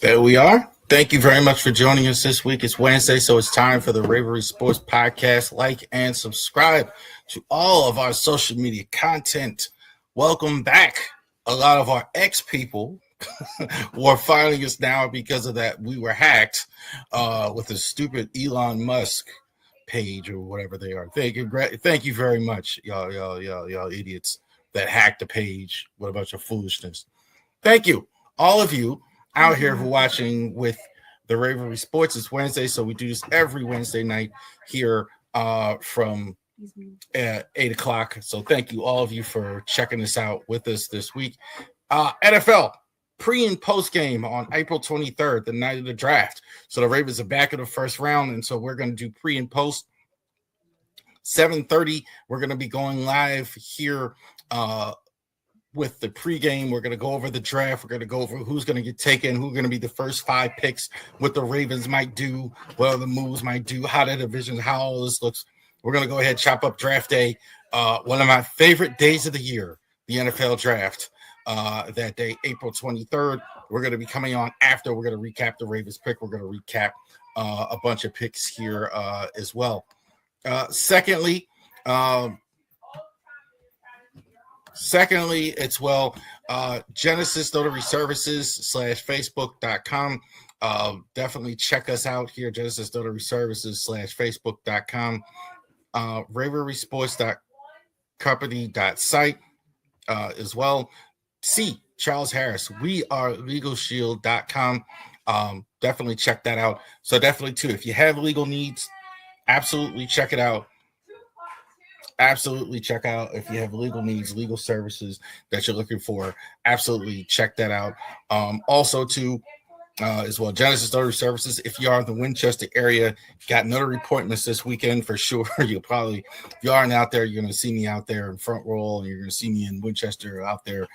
There we are. Thank you very much for joining us this week. It's Wednesday, so it's time for the Ravery Sports Podcast. Like and subscribe to all of our social media content. Welcome back. A lot of our ex-people who are finding us now because of that we were hacked with the stupid Elon Musk page or whatever they are. Thank you very much, y'all idiots that hacked the page with a bunch of foolishness. Thank you, all of you out here who are watching with the Ravery Sports. It's Wednesday, so we do this every Wednesday night here from 8 o'clock. So thank you, all of you, for checking us out with us this week. NFL pre and post game on April 23rd, the night of the draft. So the Ravens are back in the first round, and so we're going to do pre and post. 7:30, we're going to be going live here with the pregame. We're going to go over the draft. We're going to go over who's going to get taken, who's going to be the first 5 picks, what the Ravens might do, what other moves might do, how the division, how all this looks. We're going to go ahead and chop up draft day. One of my favorite days of the year, the NFL draft. That day, April 23rd. We're going to be coming on after. We're going to recap the Ravens pick. We're going to recap a bunch of picks here as well. Secondly, it's Genesis Notary Services /Facebook.com. Definitely check us out here, Genesis Notary Services /Facebook.com. RaverySports.company.site as well. C. Charles Harris. We are LegalShield.com. Definitely check that out. So definitely too, if you have legal needs, absolutely check it out. Absolutely check out if you have legal needs, legal services that you're looking for. Absolutely check that out. Also too, as well, Genesis Notary Services. If you are in the Winchester area, got notary appointments this weekend for sure. You'll probably, if you aren't out there, you're going to see me out there in front row, and you're going to see me in Winchester out there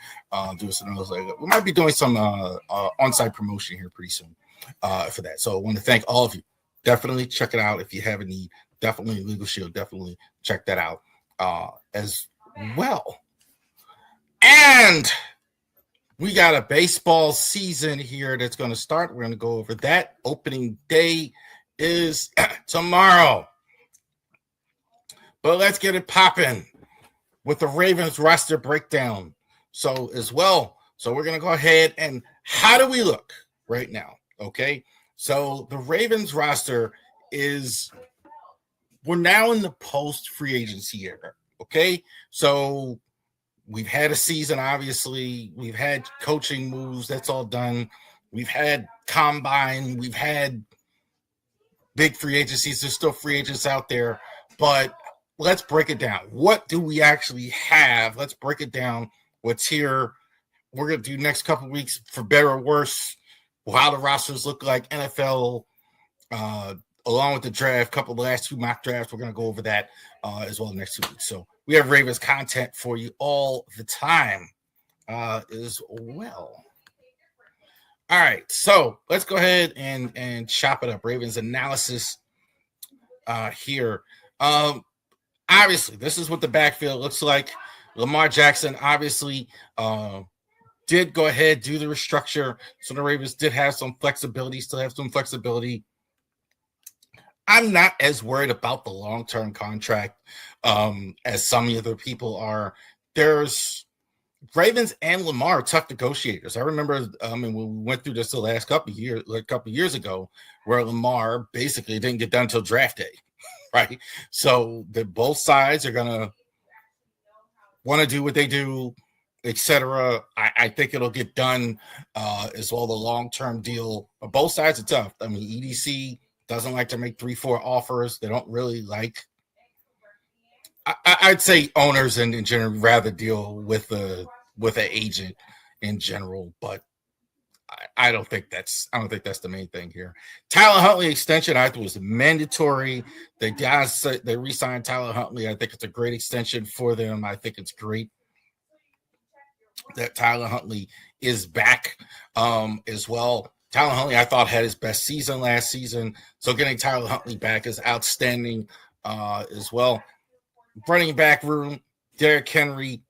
doing some. We might be doing some on-site promotion here pretty soon for that. So I want to thank all of you. Definitely check it out if you have a need. Definitely Legal Shield. Definitely check that out as well. And we got a baseball season here that's going to start. We're going to go over that. Opening day is tomorrow. But let's get it popping with the Ravens roster breakdown. So as well, so we're going to go ahead and how do we look right now? Okay. So the Ravens roster is, we're now in the post free agency era. Okay. So we've had a season, obviously. We've had coaching moves. That's all done. We've had combine. We've had big free agencies. There's still free agents out there. But let's break it down. What do we actually have? Let's break it down. What's here? We're going to do next couple of weeks, for better or worse, how the rosters look like, NFL, along with the draft, couple of the last 2 mock drafts. We're going to go over that as well the next 2 weeks. So we have Ravens content for you all the time as well. All right, so let's go ahead and chop it up. Ravens analysis here. Obviously, this is what the backfield looks like. Lamar Jackson obviously did go ahead, do the restructure. So the Ravens did have some flexibility, still have some flexibility. I'm not as worried about the long-term contract as some other people are. There's Ravens and Lamar are tough negotiators. I remember when we went through this the last couple of years ago, where Lamar basically didn't get done until draft day, right? So both sides are going to want to do what they do, etc. I think it'll get done as well, the long-term deal. But both sides are tough. I mean, EDC doesn't like to make 3-4 offers. They don't really like. I'd say owners in general rather deal with an agent in general, but I don't think that's the main thing here. Tyler Huntley extension, I thought was mandatory. The guys, they re-signed Tyler Huntley. I think it's a great extension for them. I think it's great that Tyler Huntley is back as well. Tyler Huntley, I thought, had his best season last season. So getting Tyler Huntley back is outstanding as well. Running back room, Derrick Henry,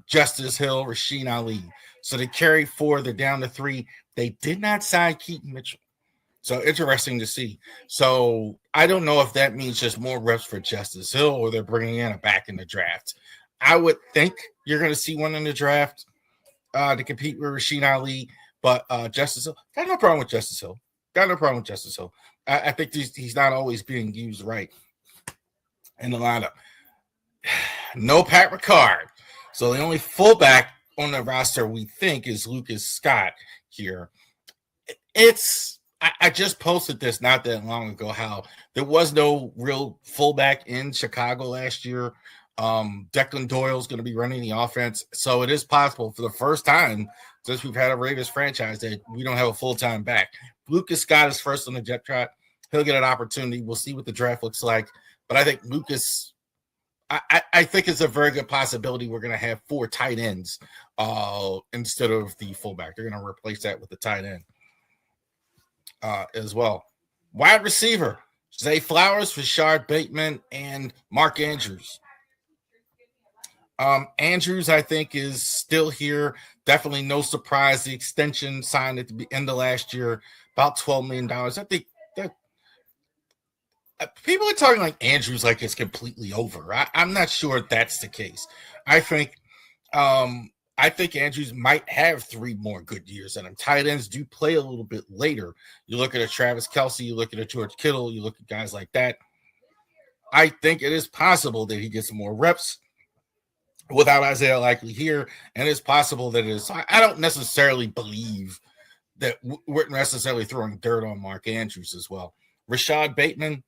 Justice Hill, Rasheen Ali. So they carry 4. They're down to 3. They did not sign Keaton Mitchell. So interesting to see. So I don't know if that means just more reps for Justice Hill or they're bringing in a back in the draft. I would think you're going to see one in the draft to compete with Rashid Ali, but Justice Hill, got no problem with Justice Hill. Got no problem with Justice Hill. I think he's not always being used right in the lineup. No Pat Ricard. So the only fullback on the roster we think is Lucas Scott here. I just posted this not that long ago how there was no real fullback in Chicago last year. Declan Doyle is going to be running the offense. So it is possible for the first time since we've had a Ravens franchise that we don't have a full-time back. Lucas Scott is first on the depth chart. He'll get an opportunity. We'll see what the draft looks like. But I think Lucas, I think it's a very good possibility we're going to have 4 tight ends instead of the fullback. They're going to replace that with the tight end. As well. Wide receiver, Zay Flowers, Rashard Bateman, and Mark Andrews. Andrews, I think, is still here. Definitely no surprise. The extension signed at the end of last year, about $12 million. I think that people are talking like Andrews like it's completely over. I'm not sure if that's the case. I think Andrews might have 3 more good years in him. Tight ends do play a little bit later. You look at a Travis Kelce, you look at a George Kittle, you look at guys like that. I think it is possible that he gets more reps without Isaiah Likely here, and it's possible that it is. I don't necessarily believe that we're necessarily throwing dirt on Mark Andrews as well. Rashad Bateman,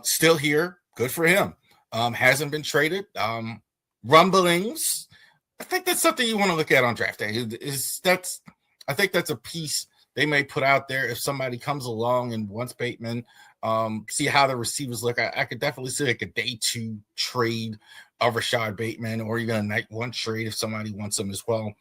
still here. Good for him. Hasn't been traded. Rumblings. I think that's something you want to look at on draft day. I think that's a piece they may put out there if somebody comes along and wants Bateman. See how the receivers look. I could definitely see like a day 2 trade of Rashad Bateman, or even a night 1 trade if somebody wants him as well.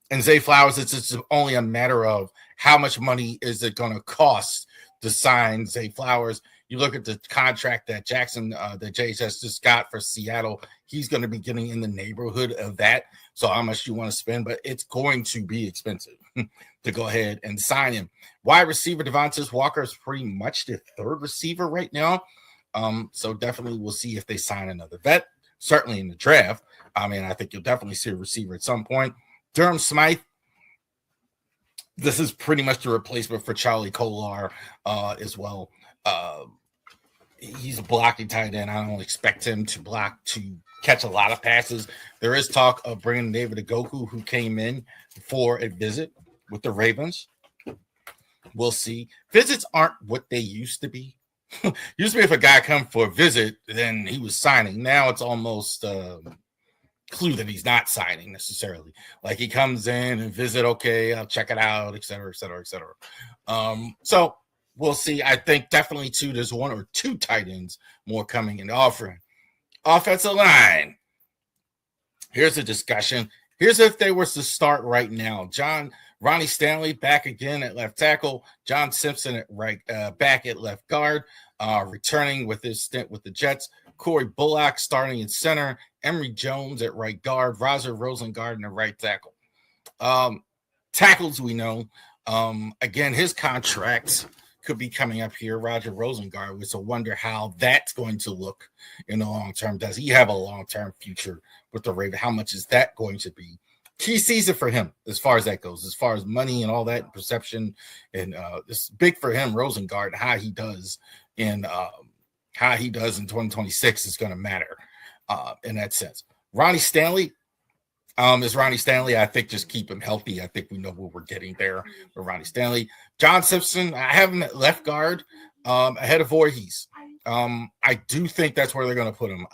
And Zay Flowers, it's only a matter of how much money is it going to cost to sign Zay Flowers. You look at the contract that that JHS just got for Seattle, he's going to be getting in the neighborhood of that. So how much you want to spend, but it's going to be expensive to go ahead and sign him. Wide receiver Devontae Walker is pretty much the 3rd receiver right now. So definitely we'll see if they sign another vet, certainly in the draft. I mean, I think you'll definitely see a receiver at some point. Durham Smythe, this is pretty much the replacement for Charlie Kolar as well. He's a blocking tight end. I don't expect him to catch a lot of passes. There is talk of bringing David Njoku, who came in for a visit with the Ravens. We'll see. Visits aren't what they used to be. Used to be if a guy come for a visit, then he was signing. Now it's almost clue that he's not signing necessarily. Like he comes in and visit, okay, I'll check it out, et cetera, et cetera, et cetera. So we'll see. I think definitely there's 1 or 2 tight ends more coming in the offering. Offensive line. Here's a discussion. Here's if they were to start right now. Ronnie Stanley back again at left tackle. John Simpson at back at left guard, returning with his stint with the Jets. Corey Bullock starting in center. Emory Jones at right guard. Roger Rosengard at right tackle. Tackles we know. Again, his contracts could be coming up here. Roger Rosengard, we wonder how that's going to look in the long term. Does he have a long-term future with the Ravens? How much is that going to be? Key season for him as far as that goes, as far as money and all that perception. And it's big for him, Rosengard, how he does in 2026 is going to matter in that sense. Ronnie Stanley, is Ronnie Stanley. I think just keep him healthy. I think we know what we're getting there with Ronnie Stanley. John Simpson, I have him at left guard ahead of Voorhees. I do think that's where they're going to put him.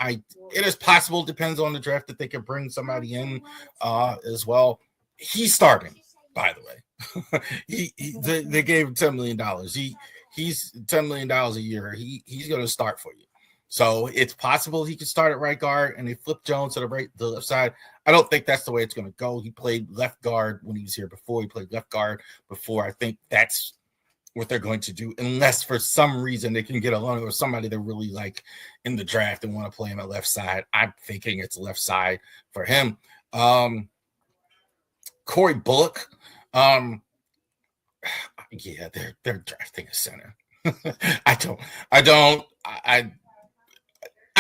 It is possible, depends on the draft, that they could bring somebody in as well. He's starting, by the way. They gave him $10 million. He's $10 million a year. He's going to start for you. So it's possible he could start at right guard and they flip Jones to the left side. I don't think that's the way it's going to go. He played left guard when he was here before. He played left guard before. I think that's what they're going to do, unless for some reason they can get along with somebody they really like in the draft and want to play him at left side. I'm thinking it's left side for him. Corey Bullock. Yeah, they're drafting a center. I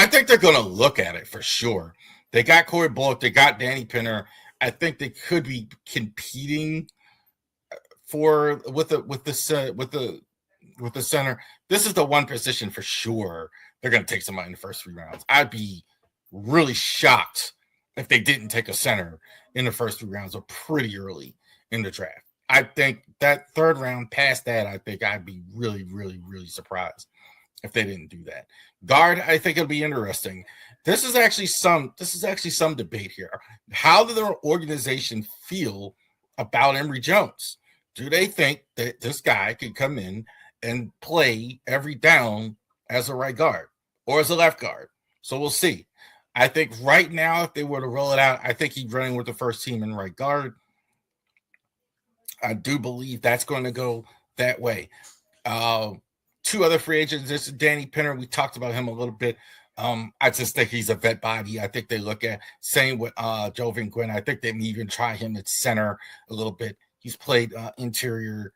think they're going to look at it for sure. They got Corey Bullock, they got Danny Pinner. I think they could be competing for with the center. This is the one position for sure they're going to take somebody in the first 3 rounds. I'd be really shocked if they didn't take a center in the first 3 rounds or pretty early in the draft. I think that 3rd round past that, I think I'd be really, really, really surprised if they didn't do that. Guard, I think it'll be interesting. This is actually some debate here. How do the organization feel about Emory Jones? Do they think that this guy could come in and play every down as a right guard or as a left guard? So we'll see. I think right now, if they were to roll it out, I think he's running with the first team in right guard. I do believe that's going to go that way. 2 other free agents. This is Danny Pinner. We talked about him a little bit. I just think he's a vet body. I think they look at same with Jovan Gwynn. I think they may even try him at center a little bit. He's played interior.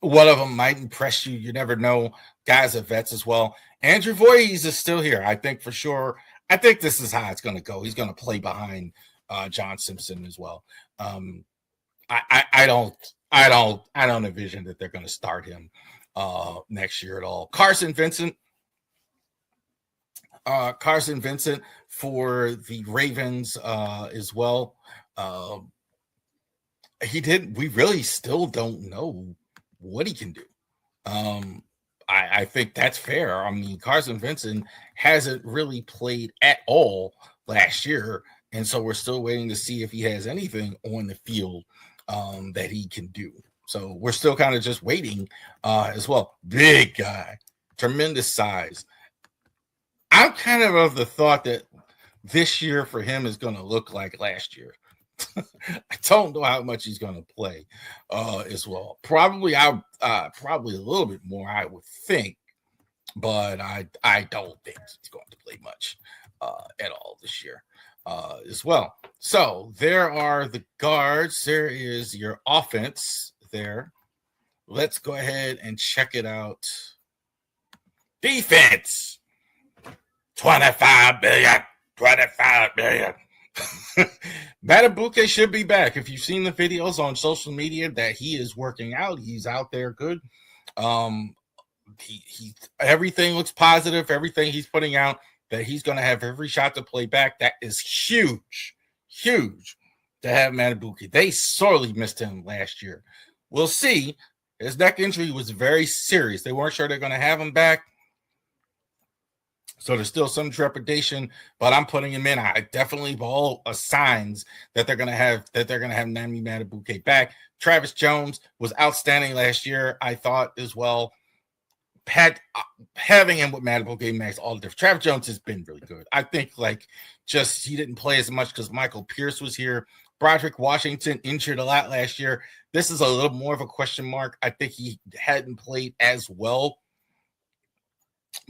One of them might impress you. You never know. Guys are vets as well. Andrew Voorhees is still here. I think for sure. I think this is how it's going to go. He's going to play behind John Simpson as well. I don't envision that they're going to start him next year at all. Carson Vincent for the Ravens as well. We really still don't know what he can do. I think that's fair. I mean, Carson Vincent hasn't really played at all last year, and so we're still waiting to see if he has anything on the field that he can do. So we're still kind of just waiting as well. Big guy, tremendous size. I'm kind of the thought that this year for him is going to look like last year. I don't know how much he's going to play as well. Probably a little bit more, I would think, but I don't think he's going to play much at all this year as well. So there are the guards. There is your offense there. Let's go ahead and check it out. Defense. 25 million. Matabuke should be back. If you've seen the videos on social media that he is working out, he's out there good. He everything looks positive. Everything he's putting out, that he's going to have every shot to play back. That is huge to have Matabuke. They sorely missed him last year. We'll see. His neck injury was very serious. They weren't sure they're going to have him back. So there's still some trepidation, but I'm putting him in. I definitely all signs that they're gonna have Nami Matabuke back. Travis Jones was outstanding last year, I thought as well. Having him with Matabuke makes all the difference. Travis Jones has been really good. I think he didn't play as much because Michael Pierce was here. Broderick Washington injured a lot last year. This is a little more of a question mark. I think he hadn't played as well.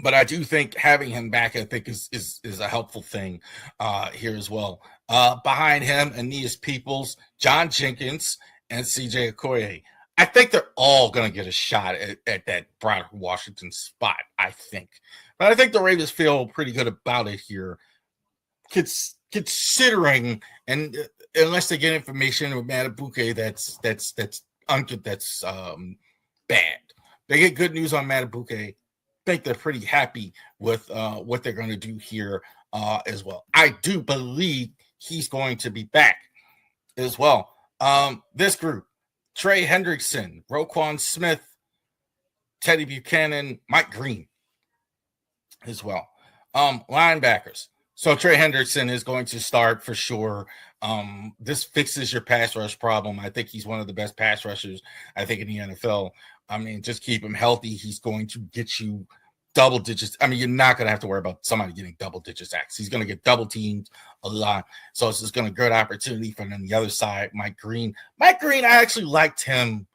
But I do think having him back, I think, is a helpful thing here as well. Behind him, Aeneas Peoples, John Jenkins, and CJ Okoye. I think they're all going to get a shot at that Broderick Washington spot, I think. But I think the Ravens feel pretty good about it here, considering, and unless they get information with Matabuke that's bad. They get good news on Matabuke. Think they're pretty happy with what they're going to do here as well. I do believe he's going to be back as well. This group: Trey Hendrickson, Roquan Smith, Teddy Buchanan, Mike Green as well. Linebackers. So Trey Hendrickson is going to start for sure. This fixes your pass rush problem. I think he's one of the best pass rushers, I think, in the NFL. I mean, just keep him healthy. He's going to get you double digits. I mean, you're not going to have to worry about somebody getting double digit sacks. He's going to get double teamed a lot. So it's just going to good opportunity for them. The other side, Mike Green. I actually liked him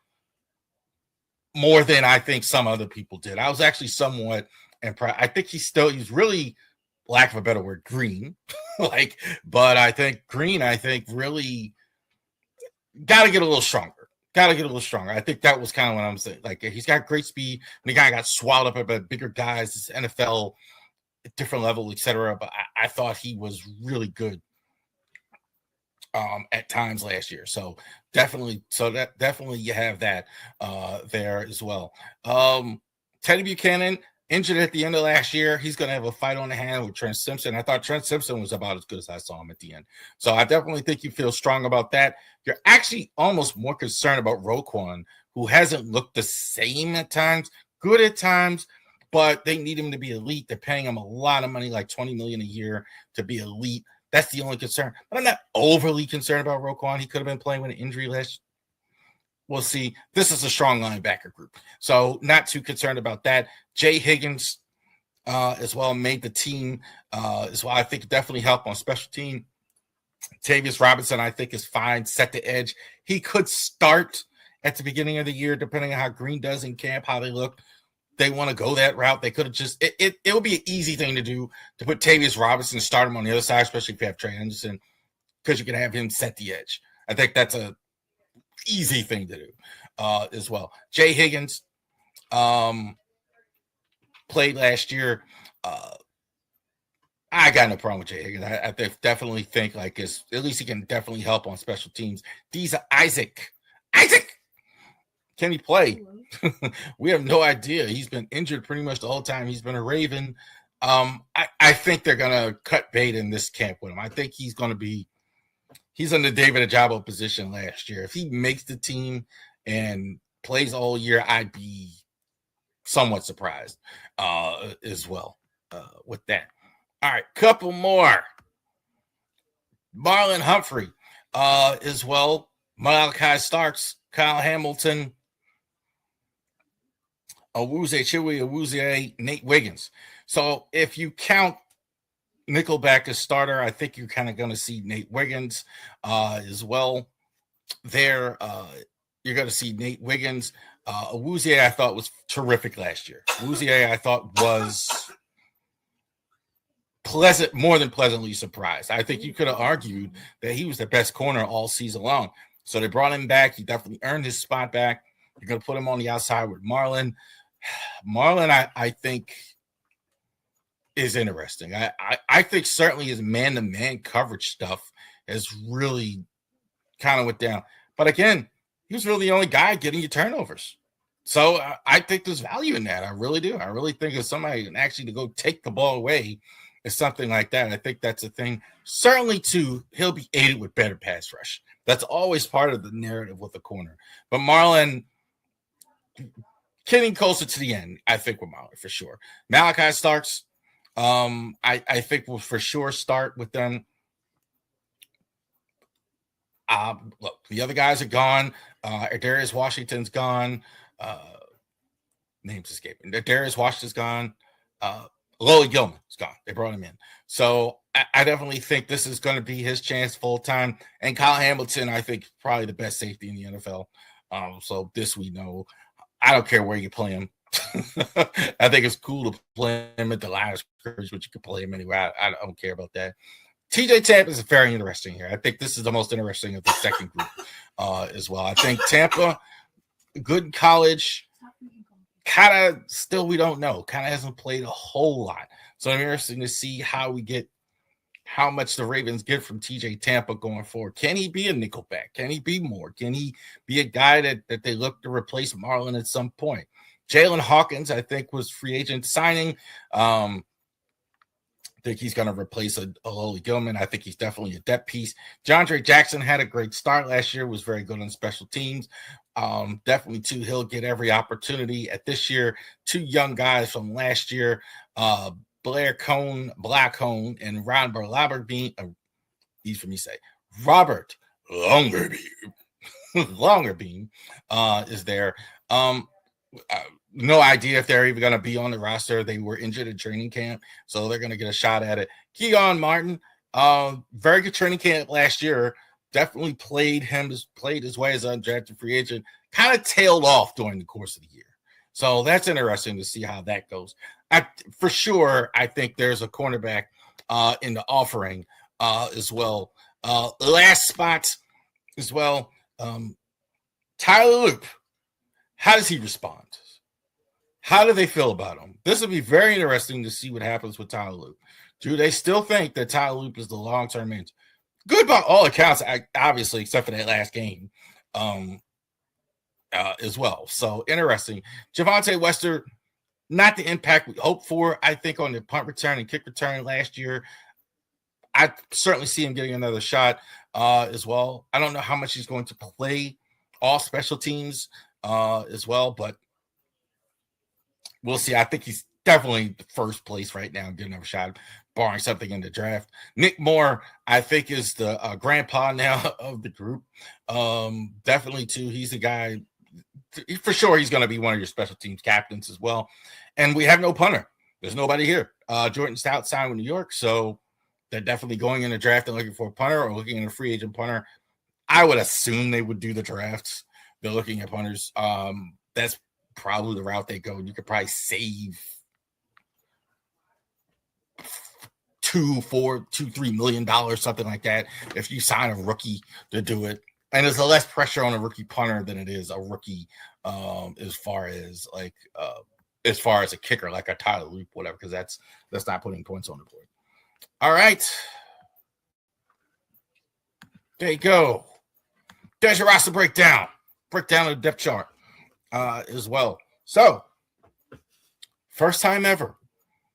more than I think some other people did. I was actually somewhat impressed. I think he's really, lack of a better word, green. But I think Green, really got to get a little stronger. got to get a little stronger. I think that was kind of what I'm saying. Like, he's got great speed, and the guy got swallowed up by bigger guys. It's NFL, different level, etc. But I thought he was really good at times last year. So definitely you have that there as well. Teddy Buchanan, injured at the end of last year. He's going to have a fight on the hand with Trent Simpson. I thought Trent Simpson was about as good as I saw him at the end. So I definitely think you feel strong about that. You're actually almost more concerned about Roquan, who hasn't looked the same at times, good at times, but they need him to be elite. They're paying him a lot of money, like $20 million a year to be elite. That's the only concern. But I'm not overly concerned about Roquan. He could have been playing with an injury last. We'll see. This is a strong linebacker group, so not too concerned about that. Jay Higgins as well made the team as well. I think definitely help on special team. Tavius Robinson, I think, is fine. Set the edge. He could start at the beginning of the year, depending on how Green does in camp, how they look. They want to go that route. They could have just it would be an easy thing to do to put Tavius Robinson, start him on the other side, especially if you have Trey Henderson, because you can have him set the edge. I think that's a easy thing to do as well. Jay Higgins played last year. I got no problem with Jay Higgins. I definitely think like at least he can definitely help on special teams. Isaac, can he play? We have no idea. He's been injured pretty much the whole time he's been a Raven. I think they're gonna cut bait in this camp with him. I think he's in the David Ajabo position last year. If he makes the team and plays all year, I'd be somewhat surprised as well with that. All right, couple more. Marlon Humphrey as well. Malachi Starks, Kyle Hamilton, Awuzie, Nate Wiggins. So if you count Nickelback as starter, I think you're kind of going to see Nate Wiggins as well. There, you're going to see Nate Wiggins. Awuzie, I thought, was terrific last year. Awuzie, I thought, was more than pleasantly surprised. I think you could have argued that he was the best corner all season long. So they brought him back. He definitely earned his spot back. You're going to put him on the outside with Marlon. Marlon, I think, is interesting. I think certainly his man-to-man coverage stuff has really kind of went down. But again, he was really the only guy getting you turnovers. So I think there's value in that. I really do. I really think if somebody can actually to go take the ball away is something like that. I think that's a thing. Certainly, too, he'll be aided with better pass rush. That's always part of the narrative with the corner. But Marlon, getting closer to the end, I think with Marlon for sure. Malachi Starks, I think we'll for sure start with them. Look, the other guys are gone. Darius Washington's gone. Names escaping. Darius Washington's gone. Lowell Gilman's gone. They brought him in. So I definitely think this is going to be his chance full time. And Kyle Hamilton, I think, probably the best safety in the NFL. So this we know. I don't care where you play him. I think it's cool to play him at the line of scrimmage, but you can play him anywhere. I don't care about that. TJ Tampa is very interesting here. I think this is the most interesting of the second group as well. I think Tampa, good in college, kind of still we don't know. Kind of hasn't played a whole lot. So I'm interested to see how much the Ravens get from TJ Tampa going forward. Can he be a nickelback? Can he be more? Can he be a guy that they look to replace Marlon at some point? Jalen Hawkins, I think, was free agent signing. I think he's going to replace a Lowell Gilman. I think he's definitely a depth piece. DeAndre Jackson had a great start last year, was very good on special teams. Definitely, too, he'll get every opportunity at this year. Two young guys from last year, Black Cone, and Robert Longerbeam. Easy for me to say. Robert Longerbeam is there. No idea if they're even going to be on the roster. They were injured at training camp, so they're going to get a shot at it. Keon Martin, very good training camp last year. Definitely played his way as an undrafted free agent. Kind of tailed off during the course of the year. So that's interesting to see how that goes. For sure, I think there's a cornerback in the offering as well. Last spot as well. Tyler Loop, how does he respond? How do they feel about him? This will be very interesting to see what happens with Tyler Loop. Do they still think that Tyler Loop is the long-term answer? Good by all accounts, obviously, except for that last game as well. So interesting. Javonte Wester, not the impact we hoped for, I think, on the punt return and kick return last year. I certainly see him getting another shot as well. I don't know how much he's going to play all special teams as well, but we'll see. I think he's definitely the first place right now, getting another shot, barring something in the draft. Nick Moore, I think, is the grandpa now of the group. Definitely, too. He's a guy, for sure, he's going to be one of your special teams captains as well. And we have no punter. There's nobody here. Jordan Stout signed with New York, so they're definitely going in the draft and looking for a punter or looking at a free agent punter. I would assume they would do the drafts. They're looking at punters. That's probably the route they go. You could probably save $3 million, something like that, if you sign a rookie to do it. And there's a less pressure on a rookie punter than it is a rookie as far as a kicker, like a Tyler Loop, whatever, because that's not putting points on the board. All right. There you go. There's your roster breakdown. Breakdown of the depth chart as well. So, first time ever.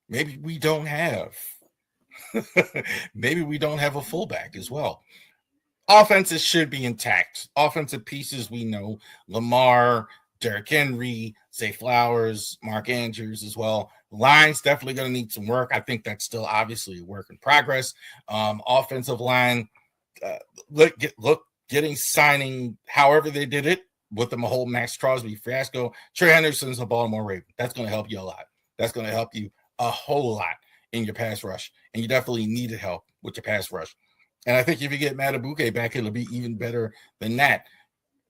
Maybe we don't have a fullback as well. Offenses should be intact. Offensive pieces, we know. Lamar, Derrick Henry, Zay Flowers, Mark Andrews as well. Line's definitely going to need some work. I think that's still obviously a work in progress. Offensive line, signing however they did it with the whole Max Crosby fiasco. Trey Henderson's a Baltimore Raven. That's going to help you a lot. That's going to help you a whole lot in your pass rush. And you definitely needed help with your pass rush. And I think if you get Matabuke back, it'll be even better than that.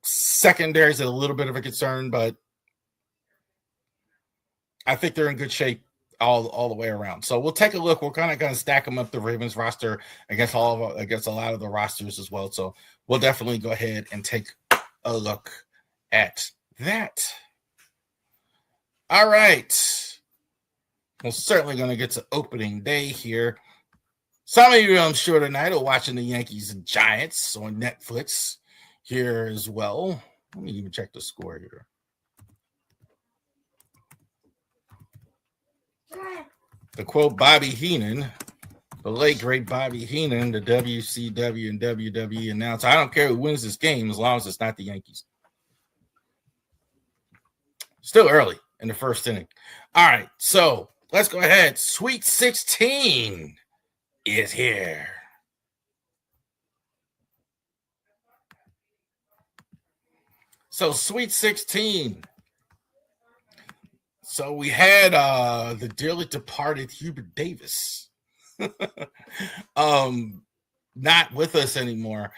Secondary is a little bit of a concern, but I think they're in good shape all the way around. So we'll take a look. We're kind of going to stack them up, the Ravens roster, against a lot of the rosters as well. So we'll definitely go ahead and take a look at that. All right. We're certainly going to get to opening day here. Some of you, I'm sure, tonight are watching the Yankees and Giants on Netflix here as well. Let me even check the score here. To quote Bobby Heenan, the late great Bobby Heenan, the WCW and WWE announcer, I don't care who wins this game as long as it's not the Yankees. Still early in the first inning. All right, so let's go ahead. Sweet 16 is here. So Sweet 16. So we had the dearly departed Hubert Davis not with us anymore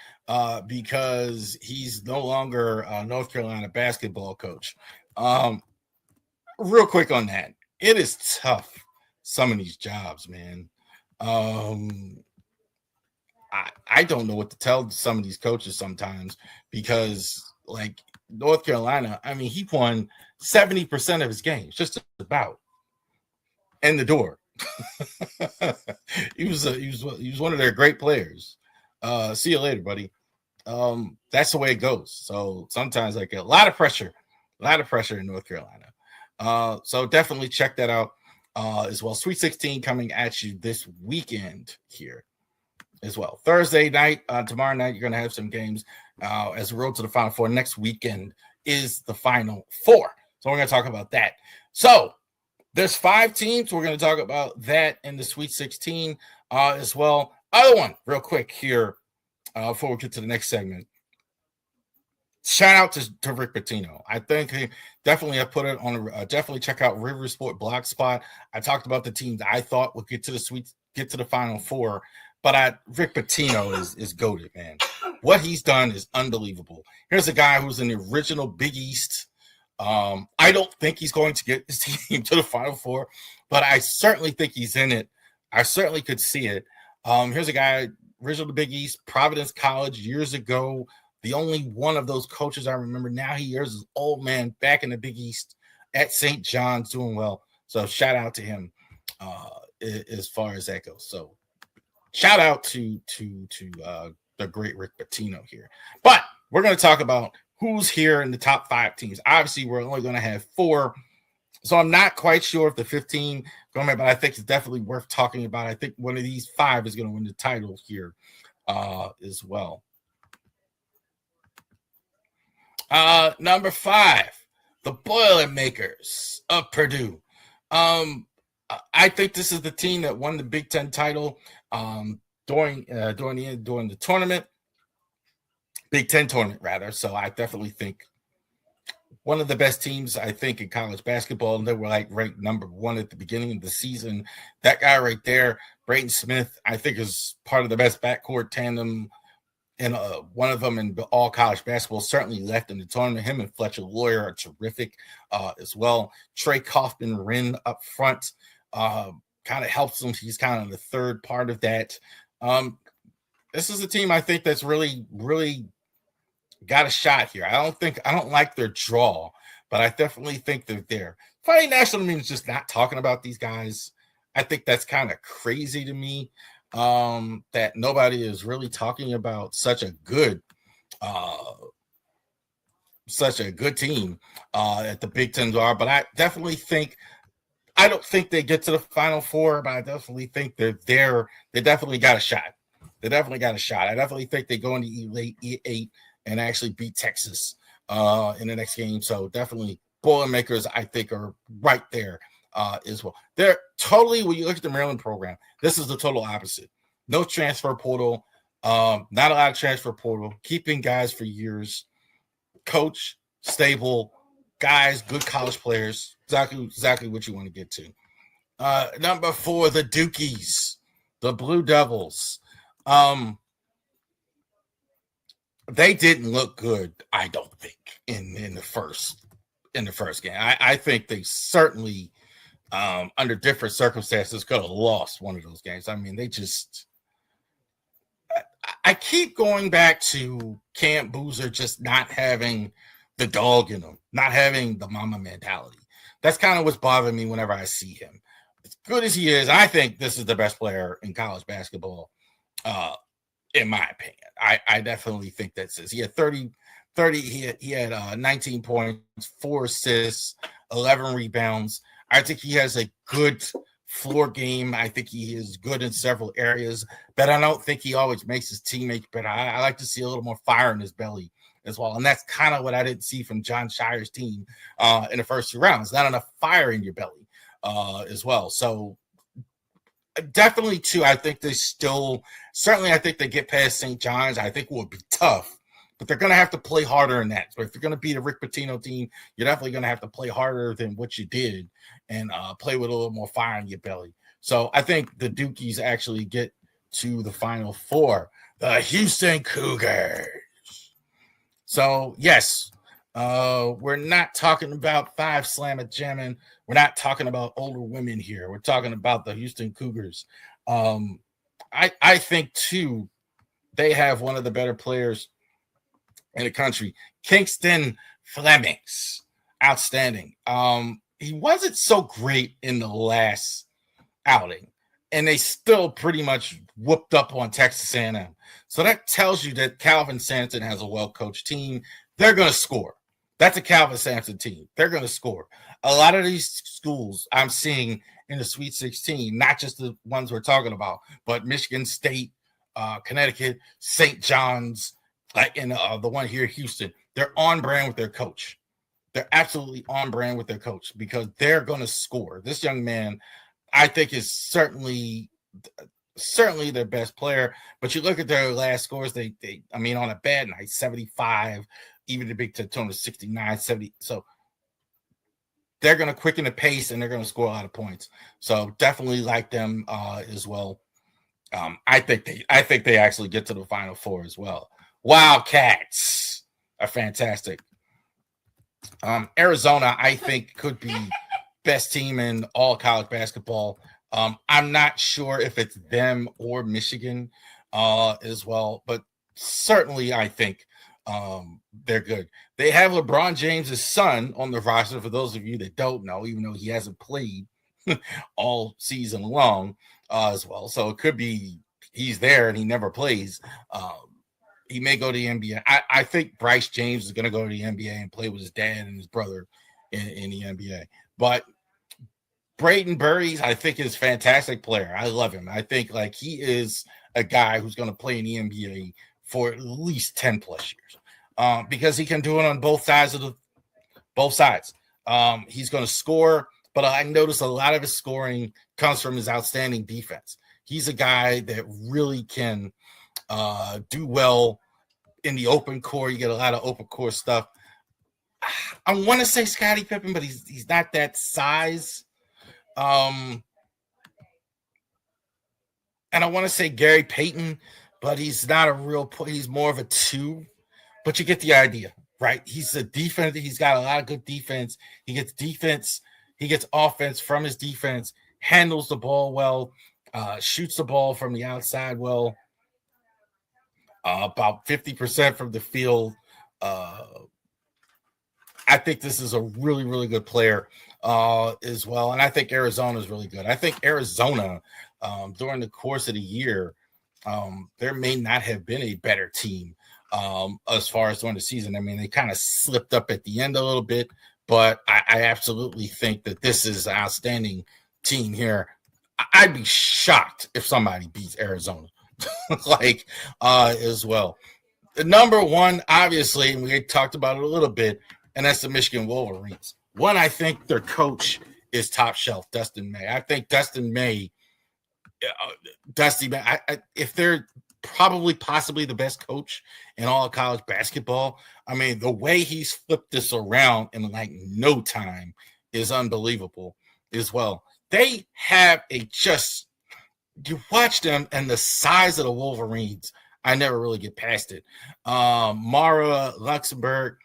because he's no longer a North Carolina basketball coach. Real quick on that. It is tough, some of these jobs, man. I don't know what to tell some of these coaches sometimes because, like, North Carolina, I mean, he won 70% of his games, just about, in the door. he was one of their great players. See you later, buddy. That's the way it goes. So sometimes, like, a lot of pressure in North Carolina. So definitely check that out as well. Sweet 16 coming at you this weekend here as well. Thursday night, tomorrow night, you're going to have some games as we roll to the Final Four. Next weekend is the Final Four. So we're going to talk about that. So there's 5 teams. We're going to talk about that in the Sweet 16 as well. Other one, real quick here before we get to the next segment. Shout out to Rick Pitino. I think he definitely have put it on. Definitely check out River Sport Blog Spot. I talked about the teams I thought would get to the Final Four, but Rick Pitino is goated, man. What he's done is unbelievable. Here's a guy who's in the original Big East. I don't think he's going to get his team to the Final Four, but I certainly think he's in it. I certainly could see it. Here's a guy, original Big East, Providence College years ago. The only one of those coaches I remember now, he is his old man back in the Big East at St. John's doing well. So shout out to him as far as that goes. So shout out to the great Rick Pitino here. But we're going to talk about who's here in the top 5 teams. Obviously, we're only going to have 4. So I'm not quite sure if the 15 going to, but I think it's definitely worth talking about. I think one of these 5 is going to win the title here as well. Number 5, the Boilermakers of Purdue. I think this is the team that won the Big Ten title during the tournament, Big Ten tournament rather. So I definitely think one of the best teams, I think, in college basketball. And they were like ranked number 1 at the beginning of the season. That guy right there, Brayton Smith, I think is part of the best backcourt tandem. And one of them in all college basketball, certainly left in the tournament. Him and Fletcher Lawyer are terrific as well. Trey Kaufman-Wren up front kind of helps him. He's kind of the third part of that. This is a team I think that's really, really got a shot here. I don't like their draw, but I definitely think they're there. Fighting national means just not talking about these guys. I think that's kind of crazy to me. That nobody is really talking about such a good team at the Big Ten are, but I definitely think I don't think they get to the Final Four, but I definitely think they're there. They definitely got a shot. I definitely think they go into Elite E8 and actually beat Texas in the next game. So definitely Boilermakers, I think, are right there as well. They're totally, when you look at the Maryland program, this is the total opposite. No transfer portal, not a lot of transfer portal, keeping guys for years, coach, stable, guys, good college players, exactly what you want to get to. Number 4, the Dukies, the Blue Devils. They didn't look good, I don't think, in the first game. I think they certainly under different circumstances could have lost one of those games. I mean, I keep going back to Camp Boozer just not having the dog in him, not having the mama mentality. That's kind of what's bothering me whenever I see him. As good as he is, I think this is the best player in college basketball, in my opinion. I definitely think that's this. He had 30 he had 19 points, 4 assists, 11 rebounds. I think he has a good floor game. I think he is good in several areas, but I don't think he always makes his teammates better. I like to see a little more fire in his belly as well. And that's kind of what I didn't see from John Shire's team in the first 2 rounds. Not enough fire in your belly as well. So definitely, too, I think they certainly I think they get past St. John's. I think it will be tough, but they're going to have to play harder than that. So if you're going to beat a Rick Pitino team, you're definitely going to have to play harder than what you did and play with a little more fire in your belly. So I think the Dukies actually get to the Final Four, the Houston Cougars. So, yes, we're not talking about 5 slammer jamming. We're not talking about older women here. We're talking about the Houston Cougars. I think, too, they have one of the better players in the country. Kingston Flemings, outstanding. He wasn't so great in the last outing, and they still pretty much whooped up on Texas A&M. So that tells you that Calvin Sampson has a well-coached team. They're going to score. That's a Calvin Sampson team. They're going to score. A lot of these schools I'm seeing in the Sweet 16, not just the ones we're talking about, but Michigan State, Connecticut, St. John's, and the one here, Houston, they're on brand with their coach. They're absolutely on brand with their coach because they're going to score. This young man, I think, is certainly their best player. But you look at their last scores, they on a bad night, 75, even the Big Ten tournament, 69, 70. So they're going to quicken the pace and they're going to score a lot of points. So definitely like them as well. I think they actually get to the Final Four as well. Wildcats are fantastic. Arizona, I think, could be best team in all college basketball. I'm not sure if it's them or Michigan as well, but certainly I think They're good. They have LeBron James's son on the roster, for those of you that don't know, even though he hasn't played all season long as well. So it could be he's there and he never plays. He may go to the NBA. I think Bryce James is going to go to the NBA and play with his dad and his brother in the NBA. But Brayden Burries, I think, is a fantastic player. I love him. I think like he is a guy who's going to play in the NBA for at least 10 plus years because he can do it on both sides. He's going to score, but I notice a lot of his scoring comes from his outstanding defense. He's a guy that really can do well in the open court. You get a lot of open court stuff. I want to say Scottie Pippen, but he's not that size. And I want to say Gary Payton, but he's not a real. He's more of a 2. But you get the idea, right? He's a defense. He's got a lot of good defense. He gets defense. He gets offense from his defense. Handles the ball well. Shoots the ball from the outside well. About 50% from the field. I think this is a really, really good player as well. And I think Arizona is really good. I think Arizona, during the course of the year, there may not have been a better team as far as during the season. I mean, they kind of slipped up at the end a little bit, but I absolutely think that this is an outstanding team here. I'd be shocked if somebody beats Arizona as well. The number one, obviously, and we talked about it a little bit, and that's the Michigan Wolverines. One, I think their coach is top shelf, Dustin May. I think Dustin May, if they're probably possibly the best coach in all of college basketball, I mean, the way he's flipped this around in like no time is unbelievable as well. They have you watch them and the size of the Wolverines, I never really get past it. Mara, Luxembourg,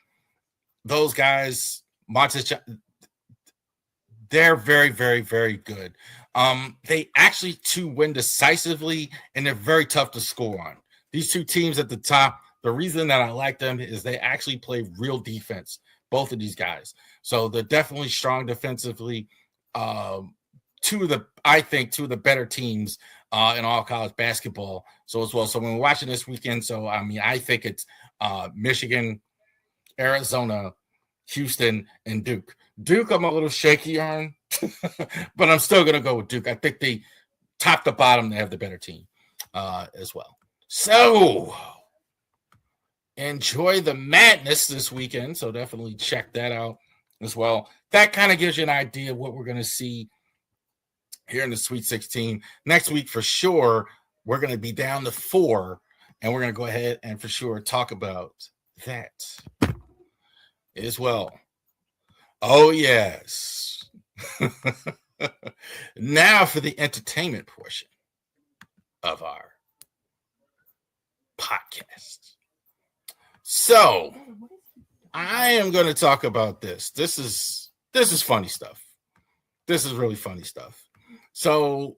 those guys, they're very, very, very good. They actually to win decisively, and they're very tough to score on. These two teams at the top, the reason that I like them is they actually play real defense, both of these guys. So they're definitely strong defensively. Two of the better teams in all college basketball. So as well. So when we're watching this weekend, so I mean, I think it's Michigan, Arizona, Houston, and Duke. Duke, I'm a little shaky on, but I'm still going to go with Duke. I think they top to bottom, they have the better team as well. So enjoy the madness this weekend. So definitely check that out as well. That kind of gives you an idea of what we're going to see here in the Sweet 16. Next week, for sure, we're going to be down to 4, and we're going to go ahead and for sure talk about that as well. Oh, yes. Now for the entertainment portion of our podcast. So I am going to talk about this. This is funny stuff. This is really funny stuff. So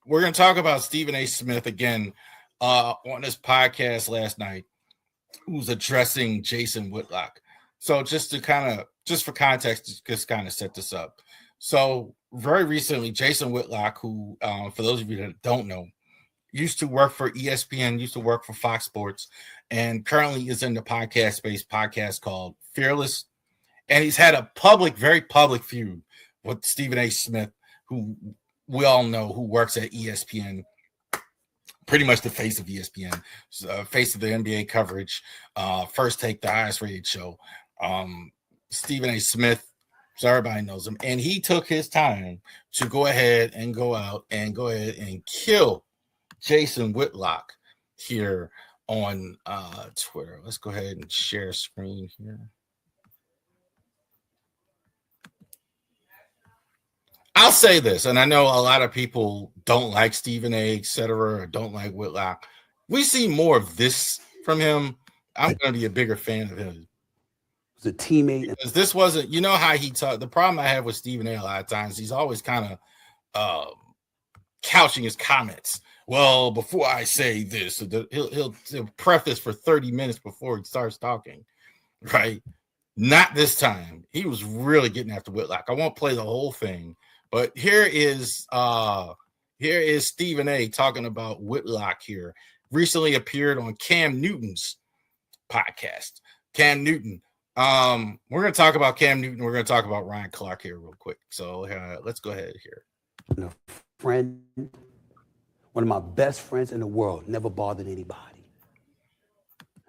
we're going to talk about Stephen A. Smith again on this podcast last night, who's addressing Jason Whitlock. So just for context, just kind of set this up. So very recently, Jason Whitlock, who, for those of you that don't know, used to work for ESPN, used to work for Fox Sports, and currently is in the podcast-based podcast called Fearless. And he's had a very public feud with Stephen A. Smith, who we all know who works at ESPN, pretty much the face of ESPN, face of the NBA coverage, First Take, the highest rated show. Stephen A. Smith, so everybody knows him. And he took his time to go ahead and kill Jason Whitlock here on Twitter. Let's go ahead and share screen here. I'll say this, and I know a lot of people don't like Stephen A., et cetera, or don't like Whitlock. We see more of this from him. I'm going to be a bigger fan of him. The teammate. Because this wasn't, you know how he talked. The problem I have with Stephen A. a lot of times, he's always kind of couching his comments Well, before I say this, he'll preface for 30 minutes before he starts talking, right? Not this time. He was really getting after Whitlock. I won't play the whole thing, but here is Stephen A. talking about Whitlock here. Recently appeared on Cam Newton's podcast. Cam Newton. We're going to talk about Cam Newton. We're going to talk about Ryan Clark here real quick. So let's go ahead here. Friend, one of my best friends in the world, never bothered anybody.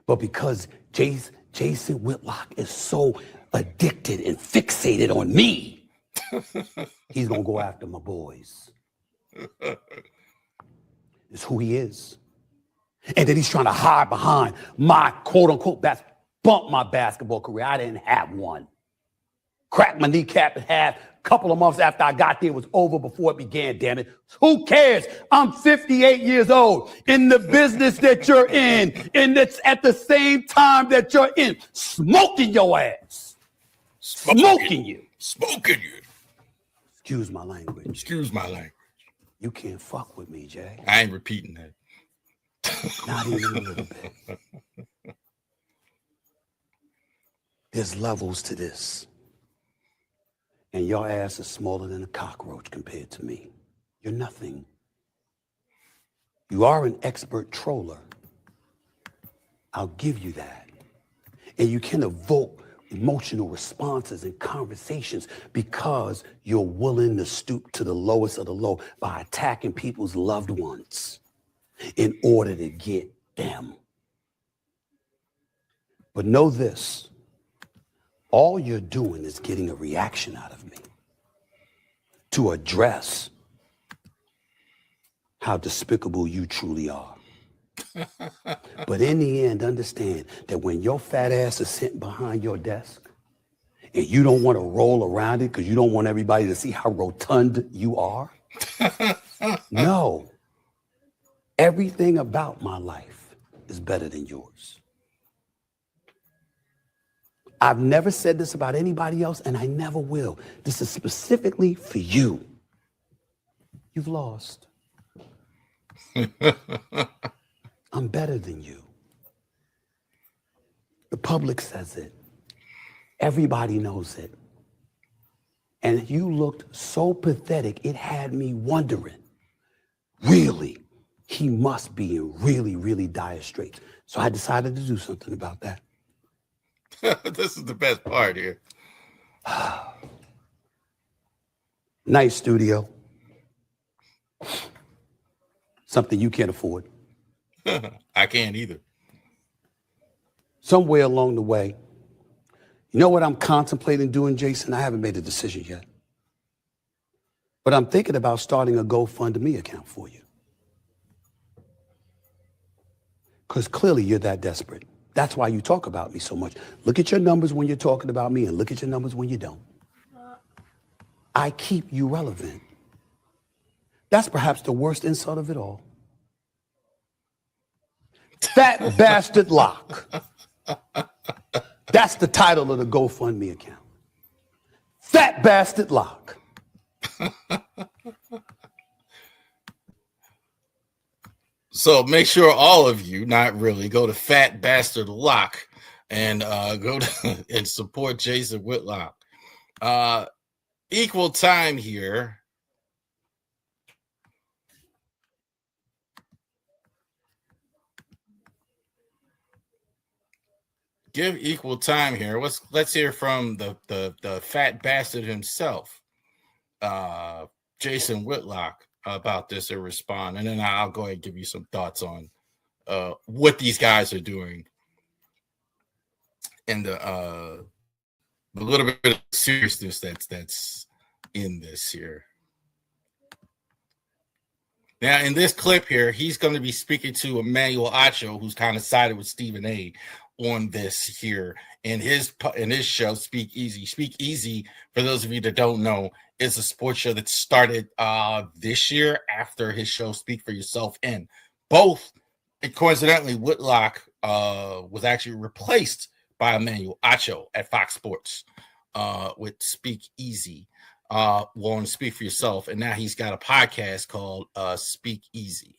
But because Jason Whitlock is so addicted and fixated on me, he's going to go after my boys. It's who he is. And then he's trying to hide behind my quote-unquote bump my basketball career. I didn't have one. Cracked my kneecap in half. Couple of months after I got there, it was over before it began, damn it. Who cares? I'm 58 years old in the business that you're in, and it's at the same time that you're in, smoking your ass. Smoking you. Smoking you. Excuse my language. Excuse my language. You can't fuck with me, Jay. I ain't repeating that. Not even a little bit. There's levels to this. And your ass is smaller than a cockroach compared to me. You're nothing. You are an expert troller. I'll give you that. And you can evoke emotional responses and conversations because you're willing to stoop to the lowest of the low by attacking people's loved ones in order to get them. But know this. All you're doing is getting a reaction out of me to address how despicable you truly are. But in the end, understand that when your fat ass is sitting behind your desk and you don't want to roll around it because you don't want everybody to see how rotund you are, no, everything about my life is better than yours. I've never said this about anybody else, and I never will. This is specifically for you. You've lost. I'm better than you. The public says it. Everybody knows it. And you looked so pathetic, it had me wondering, really, he must be in really, really dire straits. So I decided to do something about that. This is the best part here. Nice studio. Something you can't afford. I can't either. Somewhere along the way, you know what I'm contemplating doing, Jason? I haven't made a decision yet. But I'm thinking about starting a GoFundMe account for you. Because clearly you're that desperate. That's why you talk about me so much. Look at your numbers when you're talking about me and look at your numbers when you don't. I keep you relevant. That's perhaps the worst insult of it all. Fat Bastard Lock. That's the title of the GoFundMe account. Fat Bastard Lock. So make sure all of you, not really, go to Fat Bastard Lock and go to and support Jason Whitlock. Equal time here. Give equal time here. Let's hear from the fat bastard himself, Jason Whitlock, about this and respond, and then I'll go ahead and give you some thoughts on what these guys are doing and the little bit of seriousness that's in this here. Now, in this clip here, he's going to be speaking to Emmanuel Acho, who's kind of sided with Stephen A. on this here in his show, Speak Easy. Speak Easy, for those of you that don't know, is a sports show that started this year after his show Speak for Yourself. And both, coincidentally, Whitlock was actually replaced by Emmanuel Acho at Fox Sports with Speak Easy. On Speak for Yourself, and now he's got a podcast called Speak Easy.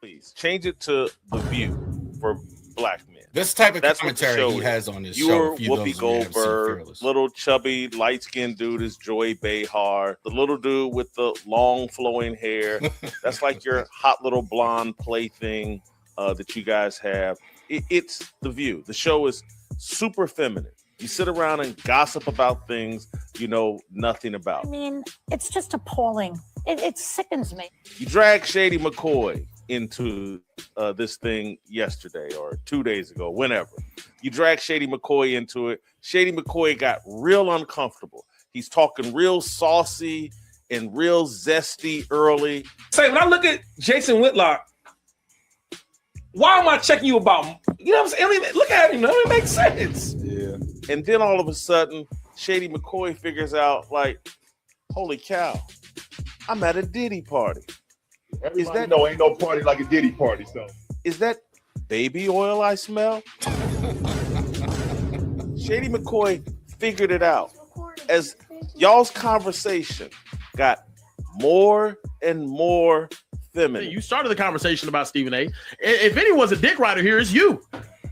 Please change it to The View for black men. This type of That's what the commentary show he is. has on his show. You're If you those Whoopi of you who haven't seen Goldberg, Fearless. little chubby light-skinned dude is Joy Behar. The little dude with the long flowing hair. That's like your hot little blonde plaything that you guys have. It's The View. The show is super feminine. You sit around and gossip about things you know nothing about. I mean, it's just appalling. It sickens me. You drag Shady McCoy into this thing yesterday or 2 days ago, whenever. You drag Shady McCoy into it. Shady McCoy got real uncomfortable. He's talking real saucy and real zesty early. Say, when I look at Jason Whitlock, why am I checking you about? You know what I'm saying? I mean, look at him. It makes sense. Yeah. And then all of a sudden, Shady McCoy figures out, like, holy cow, I'm at a Diddy party. Everybody know ain't no party like a Diddy party, so. Is that baby oil I smell? Shady McCoy figured it out. As y'all's conversation got more and more feminine. You started the conversation about Stephen A. If anyone's a dick rider here, it's you.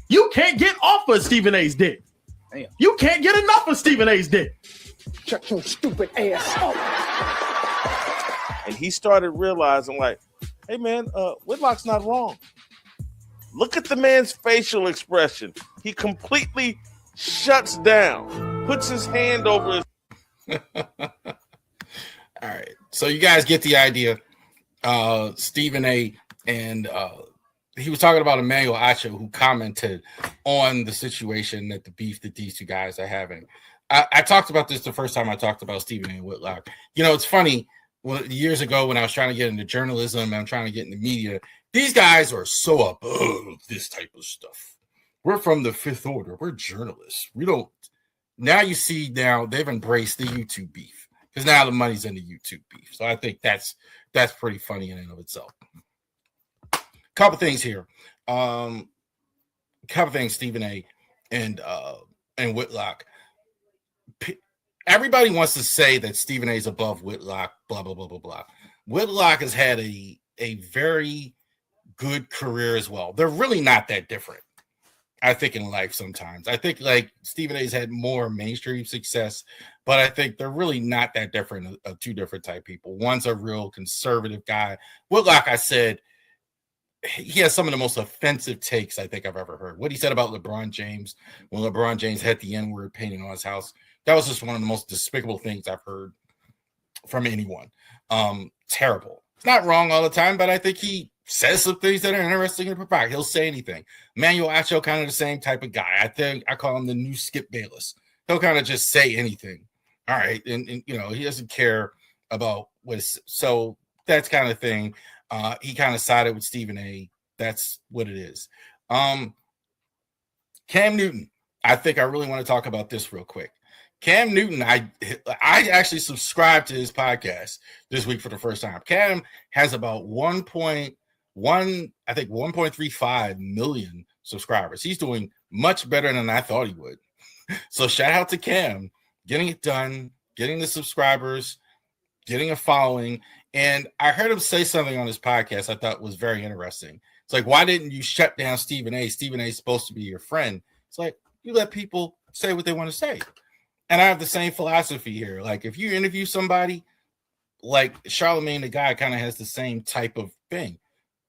You can't get off of Stephen A's dick. Damn. You can't get enough of Stephen A's dick. Shut your stupid ass up. And he started realizing, like, hey, man, Whitlock's not wrong. Look at the man's facial expression. He completely shuts down, puts his hand over his... All right. So you guys get the idea. Stephen A. and he was talking about Emmanuel Acho, who commented on the situation that the beef that these two guys are having. I talked about this the first time I talked about Stephen A. and Whitlock. You know, it's funny. Well, years ago when I was trying to get into journalism and I'm trying to get into media, these guys are so above this type of stuff. We're from the fifth order. We're journalists. We don't. Now you see they've embraced the YouTube beef because now the money's in the YouTube beef. So I think that's pretty funny in and of itself. Couple things here. Couple things, Stephen A. and Whitlock. Everybody wants to say that Stephen A. is above Whitlock, blah, blah, blah, blah, blah. Whitlock has had a very good career as well. They're really not that different, I think, in life sometimes. I think, like, Stephen A.'s had more mainstream success, but I think they're really not that different of two different type people. One's a real conservative guy. Whitlock, I said, he has some of the most offensive takes I think I've ever heard. What he said about LeBron James, when LeBron James had the N-word painted on his house, that was just one of the most despicable things I've heard from anyone. Terrible. It's not wrong all the time, but I think he says some things that are interesting and provocative. He'll say anything. Emmanuel Acho, kind of the same type of guy. I think I call him the new Skip Bayless. He'll kind of just say anything. All right. And you know, he doesn't care about so that's kind of thing. He kind of sided with Stephen A. That's what it is. Cam Newton. I think I really want to talk about this real quick. Cam Newton, I actually subscribed to his podcast this week for the first time. Cam has about 1.35 million subscribers. He's doing much better than I thought he would. So shout out to Cam, getting it done, getting the subscribers, getting a following. And I heard him say something on his podcast I thought was very interesting. It's like, why didn't you shut down Stephen A? Stephen A is supposed to be your friend. It's like, you let people say what they want to say. And I have the same philosophy here. Like, if you interview somebody, like Charlemagne the Guy kind of has the same type of thing.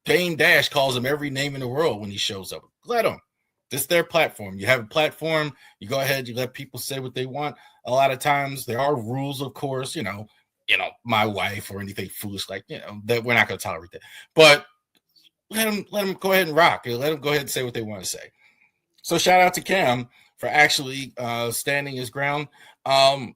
Dame Dash calls him every name in the world when he shows up. Let him. This is their platform. You have a platform. You go ahead. You let people say what they want. A lot of times there are rules, of course, you know, my wife or anything foolish like, that we're not going to tolerate that. But let them go ahead and rock. Let them go ahead and say what they want to say. So shout out to Cam for actually standing his ground. Really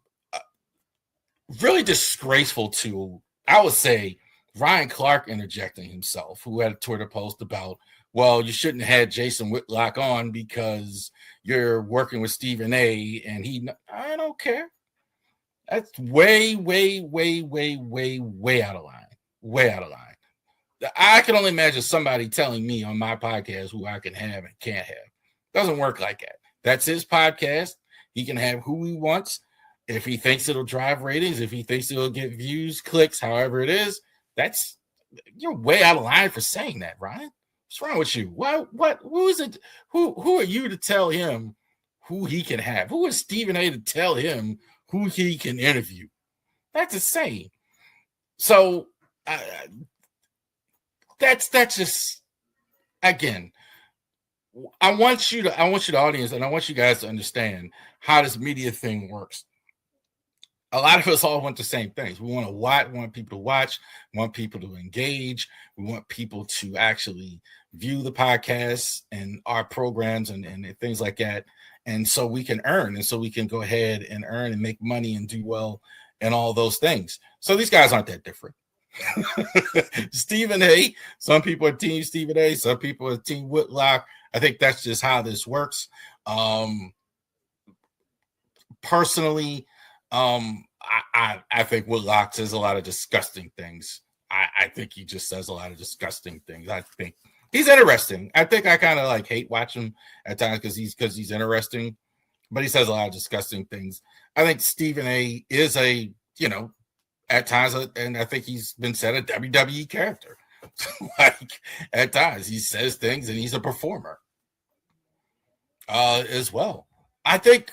disgraceful to, I would say, Ryan Clark interjecting himself, who had a Twitter post about, well, you shouldn't have had Jason Whitlock on because you're working with Stephen A. And I don't care. That's way, way, way, way, way, way out of line. Way out of line. I can only imagine somebody telling me on my podcast who I can have and can't have. Doesn't work like that. That's his podcast. He can have who he wants. If he thinks it'll drive ratings, if he thinks it'll get views, clicks, however it is, that's you're way out of line for saying that, Ryan. What's wrong with you? Who is it? Who are you to tell him who he can have? Who is Stephen A to tell him who he can interview? That's insane. So that's just, again, I want you, the audience, and I want you guys to understand how this media thing works. A lot of us all want the same things. We want to watch, want people to watch, want people to engage. We want people to actually view the podcasts and our programs and things like that. And so we can earn, and so we can go ahead and earn and make money and do well and all those things. So these guys aren't that different. Stephen A. Some people are team Stephen A. Some people are team Whitlock. I think that's just how this works. Personally, I think Whitlock says a lot of disgusting things. I think he just says a lot of disgusting things. I think he's interesting. I think I kind of like hate watching him at times because he's interesting, but he says a lot of disgusting things. I think Stephen A. is a, at times, and I think he's been said a WWE character. Like at times he says things and he's a performer as well. I think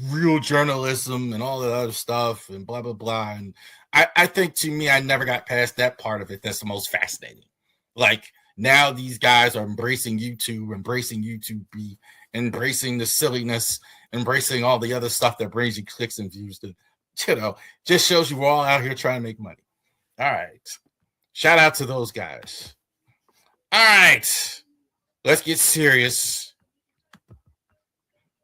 real journalism and all that other stuff and blah, blah, blah. And I think, to me, I never got past that part of it. That's the most fascinating. Like, now these guys are embracing YouTube beef, embracing the silliness, embracing all the other stuff that brings you clicks and views. That, just shows you we're all out here trying to make money. All right. Shout out to those guys. All right. Let's get serious.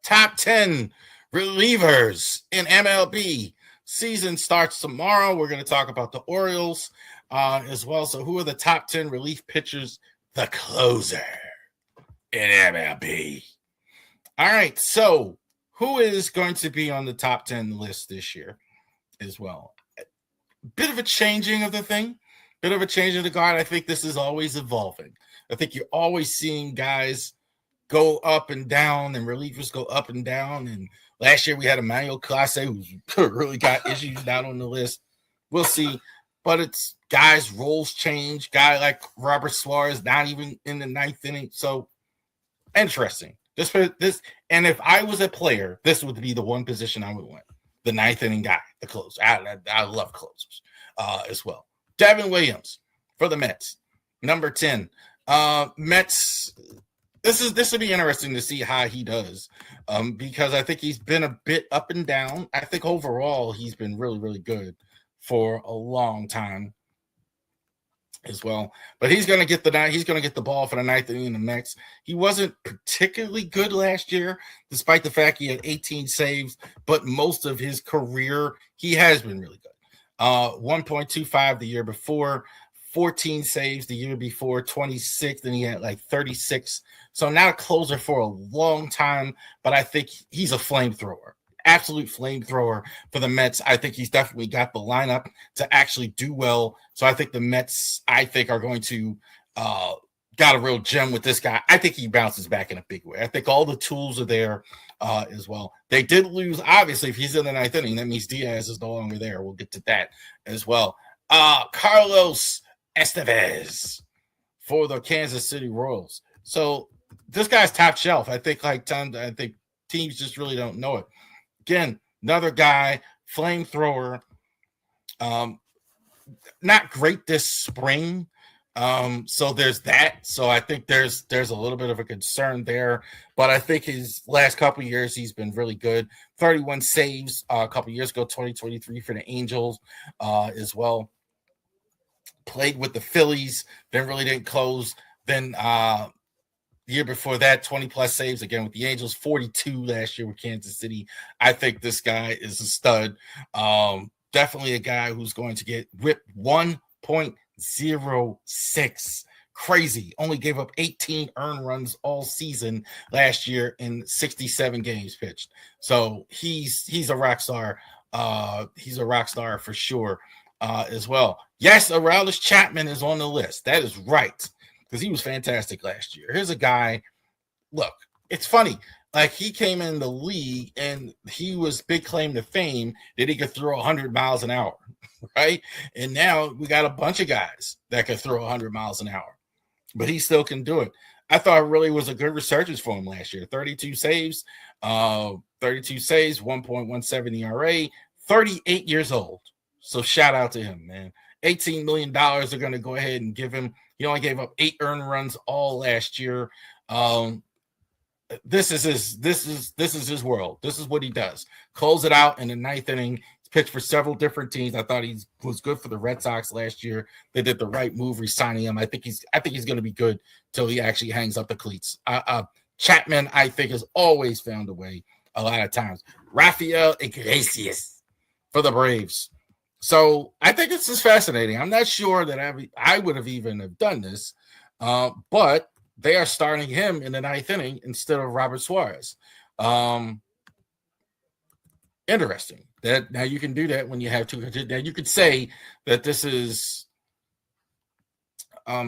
Top 10 relievers in MLB. Season starts tomorrow. We're going to talk about the Orioles as well. So who are the top 10 relief pitchers? The closer in MLB. All right. So who is going to be on the top 10 list this year as well? Bit of a changing of the thing. Bit of a change of the guard. I think this is always evolving. I think you're always seeing guys go up and down and relievers go up and down. And last year we had Emmanuel Clase, who really got issues down on the list. We'll see. But it's guys, roles change. Guy like Robert Suarez, not even in the ninth inning. So interesting. This, and if I was a player, this would be the one position I would want. The ninth inning guy, the closer. I love closers as well. Devin Williams for the Mets, number 10. Mets. This will be interesting to see how he does because I think he's been a bit up and down. I think overall he's been really, really good for a long time as well. But he's going to get the ball for the ninth inning in the Mets. He wasn't particularly good last year, despite the fact he had 18 saves. But most of his career, he has been really good. 1.25 the year before. 14 saves the year before, 26, and he had like 36. So not a closer for a long time, but I think he's a flamethrower, absolute flamethrower for the Mets. I think he's definitely got the lineup to actually do well. So I think the Mets, are going to got a real gem with this guy. I think he bounces back in a big way. I think all the tools are there as well. They did lose, obviously, if he's in the ninth inning, that means Diaz is no longer there. We'll get to that as well. Carlos Estevez for the Kansas City Royals. So this guy's top shelf. I think teams just really don't know it. Again, another guy, flamethrower. Not great this spring. So there's that. So I think there's a little bit of a concern there. But I think his last couple of years he's been really good. 31 saves a couple of years ago, 2023 for the Angels as well. Played with the Phillies, then really didn't close. Then the year before that, 20-plus saves again with the Angels, 42 last year with Kansas City. I think this guy is a stud. Definitely a guy who's going to get whipped 1.06. Crazy. Only gave up 18 earned runs all season last year in 67 games pitched. So he's a rock star. He's a rock star for sure. As well. Yes, Aroldis Chapman is on the list. That is right, because he was fantastic last year. Here's a guy, look, it's funny. Like, he came in the league, and he was big claim to fame that he could throw 100 miles an hour. right? And now we got a bunch of guys that can throw 100 miles an hour, but he still can do it. I thought it really was a good resurgence for him last year. 32 saves, 1.17 ERA, 38 years old. So shout out to him, man. $18 million are going to go ahead and give him. He only gave up 8 earned runs all last year. This is his world. This is what he does. Close it out in the 9th inning. He's pitched for several different teams. I thought he was good for the Red Sox last year. They did the right move re-signing him. I think he's going to be good till he actually hangs up the cleats. Chapman, I think, has always found a way a lot of times. Rafael Iglesias for the Braves. So I think this is fascinating. I'm not sure that I would have even have done this, but they are starting him in the 9th inning instead of Robert Suarez. Interesting. That now you can do that when you have 200. Now you could say that this is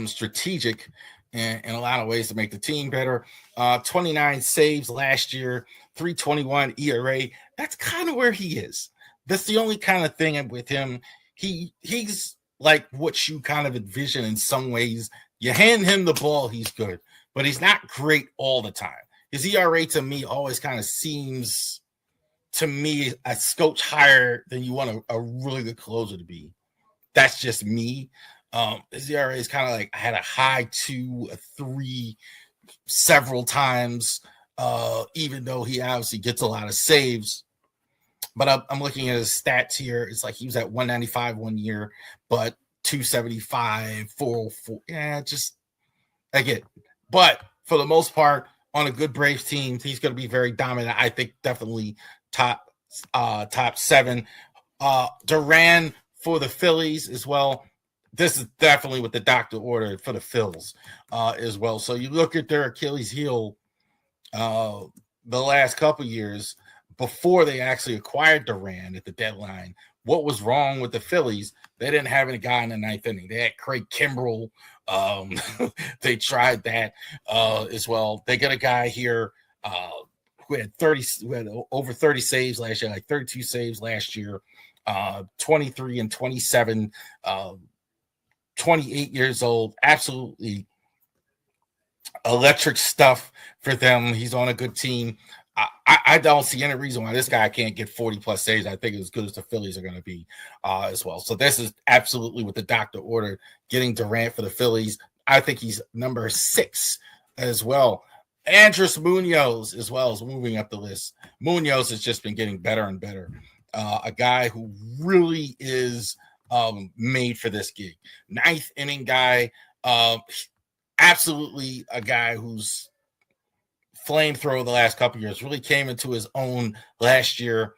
strategic in a lot of ways to make the team better. 29 saves last year, 3.21 ERA. That's kind of where he is. That's the only kind of thing with him. He's like what you kind of envision in some ways. You hand him the ball, he's good, but he's not great all the time. His ERA to me always kind of seems to me a scotch higher than you want a really good closer to be. That's just me. His ERA is kind of like I had a high 2, a 3 several times, even though he obviously gets a lot of saves. But I'm looking at his stats here. It's like he was at 195 one year, but 275, 404. Yeah, just I get it. But for the most part, on a good Braves team, he's going to be very dominant. I think definitely top 7. Duran for the Phillies as well. This is definitely what the doctor ordered for the Phils as well. So you look at their Achilles heel the last couple years before they actually acquired Duran at the deadline. What was wrong with the Phillies? They didn't have any guy in the 9th inning. They had Craig Kimbrell. They tried that as well. They got a guy here who had over 30 saves last year, like 32 saves last year, 23 and 27, 28 years old. Absolutely electric stuff for them. He's on a good team. I don't see any reason why this guy can't get 40 plus saves. I think as good as the Phillies are going to be as well. So this is absolutely what the doctor ordered, getting Durant for the Phillies. I think he's number 6 as well. Andres Munoz as well is moving up the list. Munoz has just been getting better and better. A guy who really is made for this gig. 9th inning guy. Absolutely a guy who's flamethrower the last couple of years, really came into his own last year.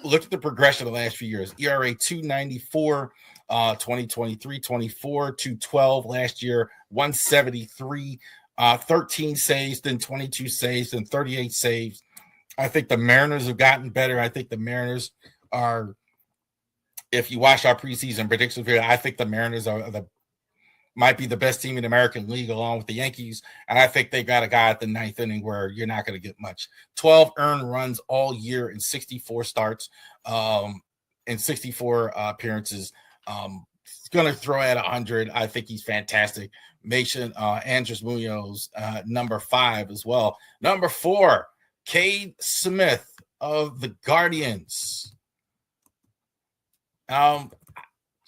Look at the progression of the last few years. ERA 2.94, 2023, 24, 2.12 last year, 173, 13 saves, then 22 saves, then 38 saves. I think the Mariners have gotten better. I think the Mariners are, if you watch our preseason predictions video, I think the Mariners might be the best team in the American League along with the Yankees. And I think they got a guy at the 9th inning where you're not going to get much. 12 earned runs all year in 64 starts, in 64 appearances. He's going to throw at 100. I think he's fantastic. Mason Andres Munoz, number 5 as well. Number 4, Cade Smith of the Guardians.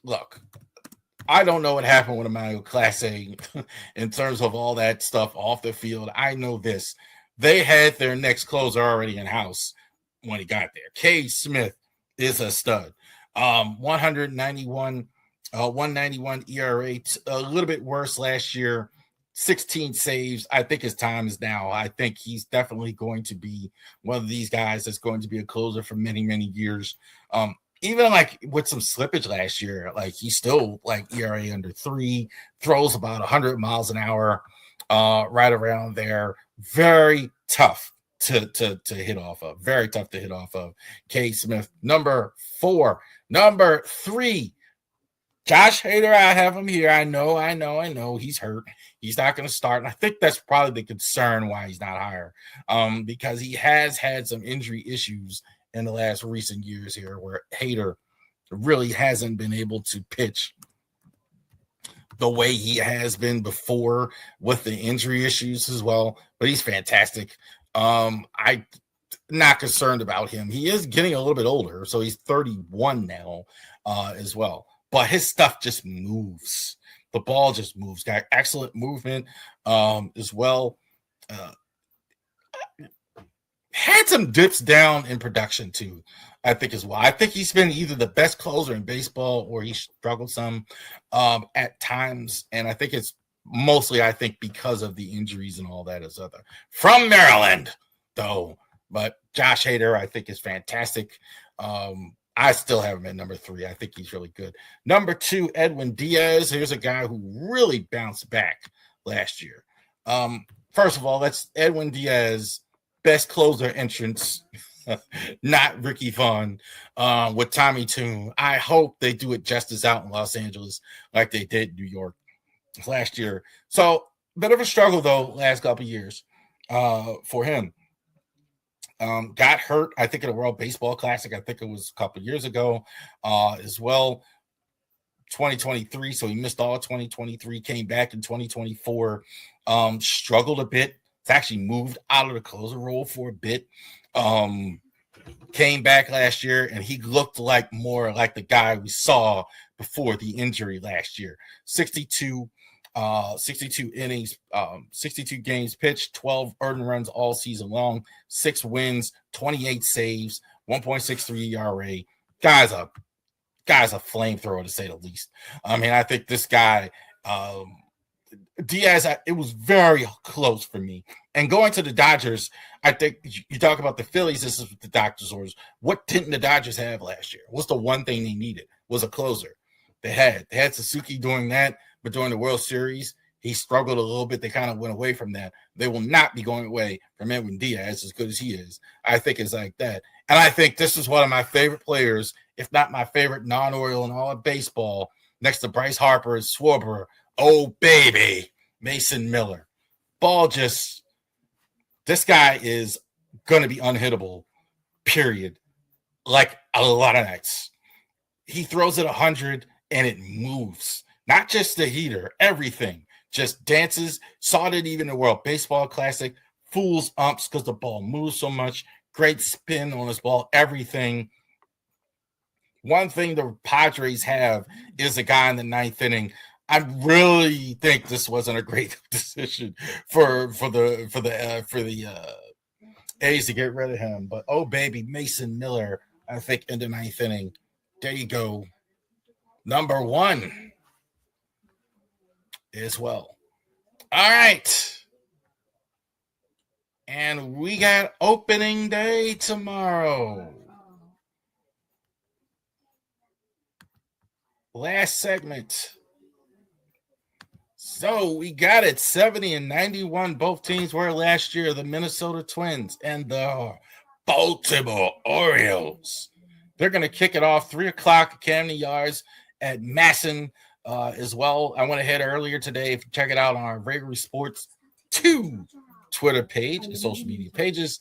Look, I don't know what happened with Emmanuel Clase in terms of all that stuff off the field. I know this. They had their next closer already in house when he got there. Cade Smith is a stud. 191 ERA, a little bit worse last year. 16 saves. I think his time is now. I think he's definitely going to be one of these guys that's going to be a closer for many, many years. Even like with some slippage last year, like he's still like ERA under 3, throws about 100 miles an hour, right around there. Very tough to hit off of. Very tough to hit off of. Cade Smith, number 4. Number 3, Josh Hader. I have him here. I know. He's hurt. He's not going to start. And I think that's probably the concern why he's not higher, because he has had some injury issues in the last recent years here where Hader really hasn't been able to pitch the way he has been before with the injury issues as well. But he's fantastic. I'm not concerned about him. He is getting a little bit older, so he's 31 now as well. But his stuff just moves. The ball just moves. Got excellent movement as well. Had some dips down in production too, I think as well. I think he's been either the best closer in baseball or he struggled some at times. And I think it's mostly, I think, because of the injuries and all that as other. From Maryland, though. But Josh Hader, I think, is fantastic. I still have him at number 3. I think he's really good. Number 2, Edwin Diaz. Here's a guy who really bounced back last year. First of all, that's Edwin Diaz. Best closer entrance, not Ricky Vaughn, with Tommy Tune. I hope they do it justice out in Los Angeles like they did in New York last year. So, bit of a struggle, though, last couple of years for him. Got hurt, I think, at a World Baseball Classic. I think it was a couple of years ago as well. 2023, so he missed all of 2023, came back in 2024, struggled a bit. It's actually moved out of the closer role for a bit. Came back last year, and he looked like more like the guy we saw before the injury last year. 62 innings, 62 games pitched, 12 earned runs all season long, 6 wins, 28 saves, 1.63 ERA. Guy's a flamethrower, to say the least. I mean, I think this guy, Diaz, it was very close for me. And going to the Dodgers, I think you talk about the Phillies, this is what the Dodgers orders. What didn't the Dodgers have last year? What's the one thing they needed? Was a closer. They had Suzuki doing that, but during the World Series, he struggled a little bit. They kind of went away from that. They will not be going away from Edwin Diaz, as good as he is. I think it's like that. And I think this is one of my favorite players, if not my favorite non-Oriole in all of baseball, next to Bryce Harper and Schwarber. Oh, baby, Mason Miller. This guy is going to be unhittable, period, like a lot of nights. He throws it 100 and it moves. Not just the heater, everything. Just dances. Saw it even in the World Baseball Classic. Fools umps because the ball moves so much. Great spin on his ball, everything. One thing the Padres have is a guy in the 9th inning. I really think this wasn't a great decision for the A's to get rid of him. But oh baby, Mason Miller, I think in the 9th inning. There you go. Number 1 as well. All right. And we got opening day tomorrow. Last segment. So we got it 70 and 91. Both teams were last year, the Minnesota Twins and the Baltimore Orioles. They're going to kick it off 3 o'clock, Camden Yards at Masson as well. I went ahead earlier today. If you check it out on our Vagary Sports 2 Twitter page and social media pages,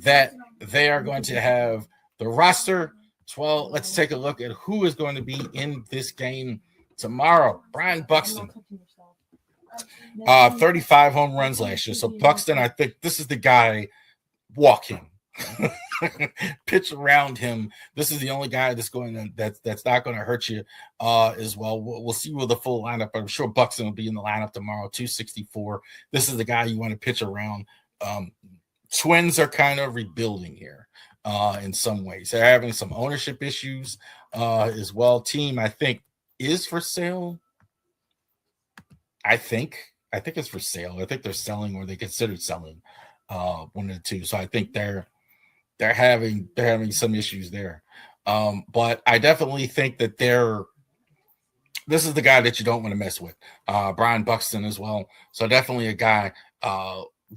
that they are going to have the roster. Well, let's take a look at who is going to be in this game tomorrow. Brian Buxton, 35 home runs last year. So Buxton, I think this is the guy. Walk him, pitch around him. This is the only guy that's that's not going to hurt you as well. We'll see with the full lineup. I'm sure Buxton will be in the lineup tomorrow. 264. This is the guy you want to pitch around. Twins are kind of rebuilding here in some ways. They're having some ownership issues as well. Team, I think, is for sale. I think it's for sale. I think they're selling, or they considered selling one of the two. So I think they're having some issues there. But I definitely think that this is the guy that you don't want to mess with. Brian Buxton as well. So definitely a guy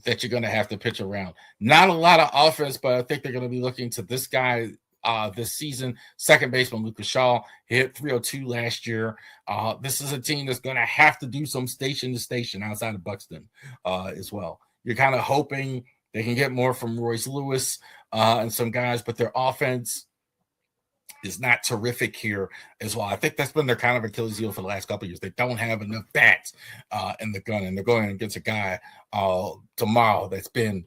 that you're going to have to pitch around. Not a lot of offense, but I think they're going to be looking to this guy this season. Second baseman Lucas Shaw, he hit 302 last year. This is a team that's going to have to do some station to station outside of Buxton as well. You're kind of hoping they can get more from Royce Lewis and some guys, but their offense is not terrific here as well. I think that's been their kind of Achilles heel for the last couple of years. They don't have enough bats in the gun, and they're going against a guy tomorrow that's been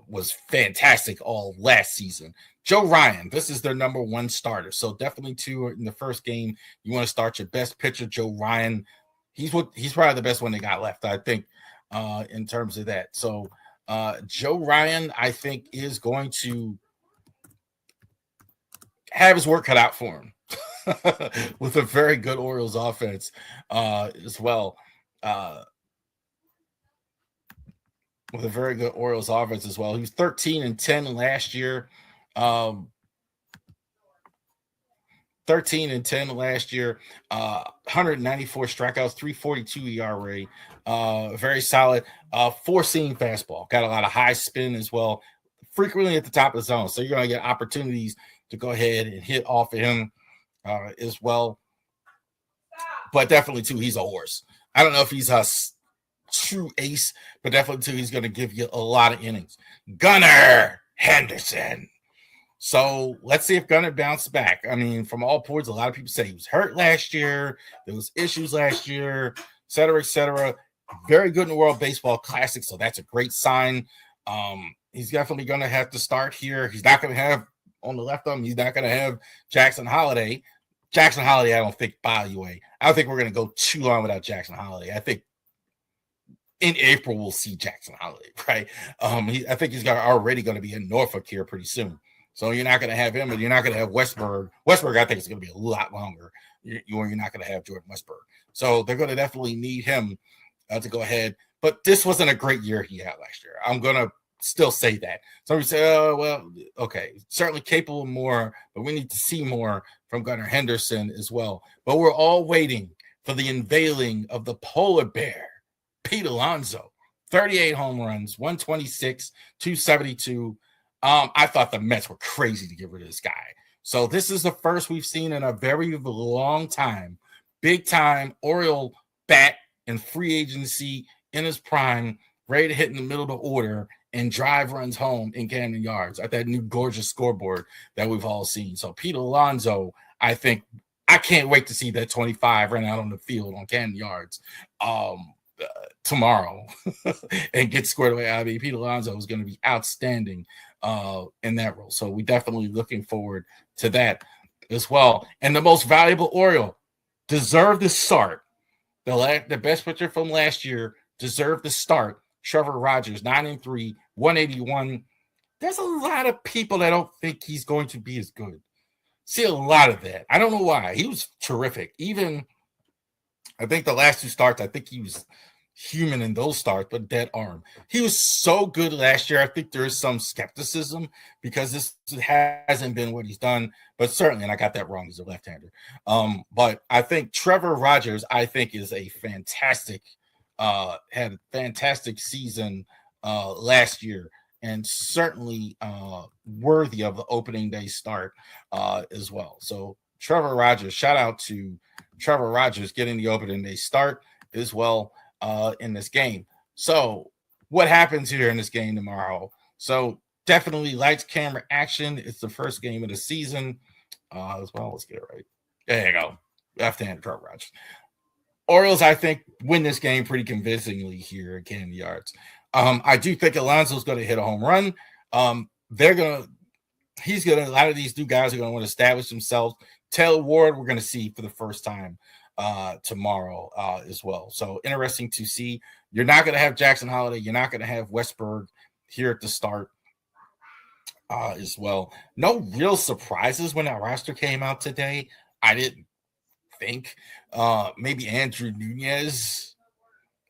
was fantastic all last season. Joe Ryan, this is their number one starter. So definitely two in the first game. You want to start your best pitcher, Joe Ryan. He's probably the best one they got left, I think, in terms of that. So Joe Ryan, I think, is going to have his work cut out for him with a very good Orioles offense as well. With a very good Orioles offense as well. He was 13-10 last year. 13-10 last year. 194 strikeouts, 3.42 ERA. Very solid. Four-seam fastball. Got a lot of high spin as well. Frequently at the top of the zone. So you're going to get opportunities to go ahead and hit off of him as well. But definitely, too, he's a horse. I don't know if he's a true ace, but definitely, too, he's going to give you a lot of innings. Gunnar Henderson. So let's see if Gunnar bounced back. I mean, from all reports, a lot of people say he was hurt last year. There was issues last year, et cetera, et cetera. Very good in the World Baseball Classic, so that's a great sign. He's definitely going to have to start here. He's not going to have on the left arm. He's not going to have Jackson Holiday. Jackson Holiday, I don't think, by the way. I don't think we're going to go too long without Jackson Holiday. I think in April we'll see Jackson Holiday, right? I think he's already going to be in Norfolk here pretty soon. So you're not going to have him, and you're not going to have Westberg. Westberg, I think, is going to be a lot longer. You're not going to have Jordan Westberg. So they're going to definitely need him to go ahead. But this wasn't a great year he had last year. I'm going to still say that. Somebody say, oh, well, okay, certainly capable of more, but we need to see more from Gunnar Henderson as well. But we're all waiting for the unveiling of the polar bear, Pete Alonso. 38 home runs, 126, 272. I thought the Mets were crazy to get rid of this guy. So this is the first we've seen in a very long time. Big time Oriole bat in free agency in his prime, ready to hit in the middle of the order and drive runs home in Camden Yards at that new gorgeous scoreboard that we've all seen. So Pete Alonso, I think, I can't wait to see that 25 run out on the field on Camden Yards tomorrow and get squared away. I mean, Pete Alonso is going to be outstanding in that role. So we definitely looking forward to that as well. And the most valuable Oriole deserved the start. The best pitcher from last year deserved the start. Trevor Rogers, 9-3, 181. There's a lot of people that don't think he's going to be as good. See a lot of that. I don't know why. He was terrific. Even, I think the last two starts, I think he was human in those starts, but dead arm. He was so good last year. I think there is some skepticism because this hasn't been what he's done, but certainly, and I got that wrong, he's a left-hander. But I think Trevor Rogers, I think, is a fantastic, had a fantastic season last year, and certainly worthy of the opening day start as well. So Trevor Rogers, shout out to Trevor Rogers getting the opening day start as well in this game. So what happens here in this game tomorrow? So definitely lights, camera, action. It's the first game of the season as well. Let's get it right. There you go. Left-handed Trevor Rogers. Orioles, I think, win this game pretty convincingly here at Camden Yards. I do think Alonso's going to hit a home run. A lot of these new guys are going to want to establish themselves. Taylor Ward, we're going to see for the first time tomorrow as well. So interesting to see. You're not going to have Jackson Holiday. You're not going to have Westberg here at the start as well. No real surprises when that roster came out today. I didn't think maybe Andrew Nunez.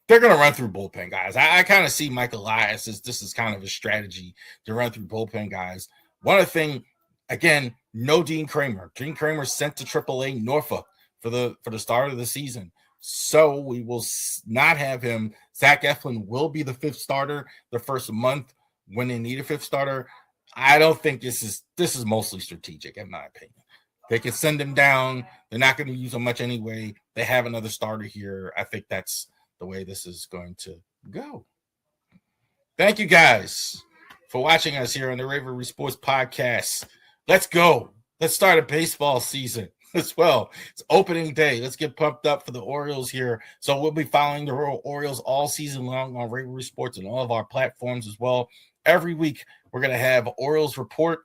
They're going to run through bullpen guys. I kind of see Mike Elias as this is kind of a strategy to run through bullpen guys. One other thing, again, no Dean Kramer. Dean Kramer sent to AAA Norfolk for the start of the season. So we will not have him. Zach Eflin will be the fifth starter the first month when they need a fifth starter. I don't think this is mostly strategic, in my opinion. They can send him down. They're not going to use him much anyway. They have another starter here. I think that's the way this is going to go. Thank you guys for watching us here on the Ravenry Sports Podcast. Let's go. Let's start a baseball season as well. It's opening day. Let's get pumped up for the Orioles here. So we'll be following the Orioles all season long on Raven Sports and all of our platforms as well. Every week, we're going to have Orioles Report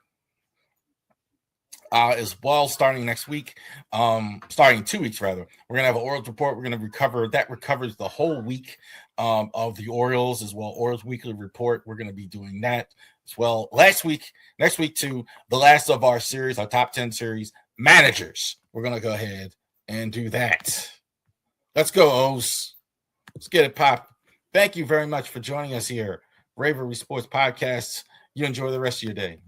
as well, starting next week, starting 2 weeks rather. We're going to have an Orioles Report. We're going to recovers the whole week of the Orioles as well. Orioles Weekly Report. We're going to be doing that as well. Next week too, the last of our series, our top 10 series, managers. We're going to go ahead and do that. Let's go, O's. Let's get it pop. Thank you very much for joining us here. Raven Sports Podcasts. You enjoy the rest of your day.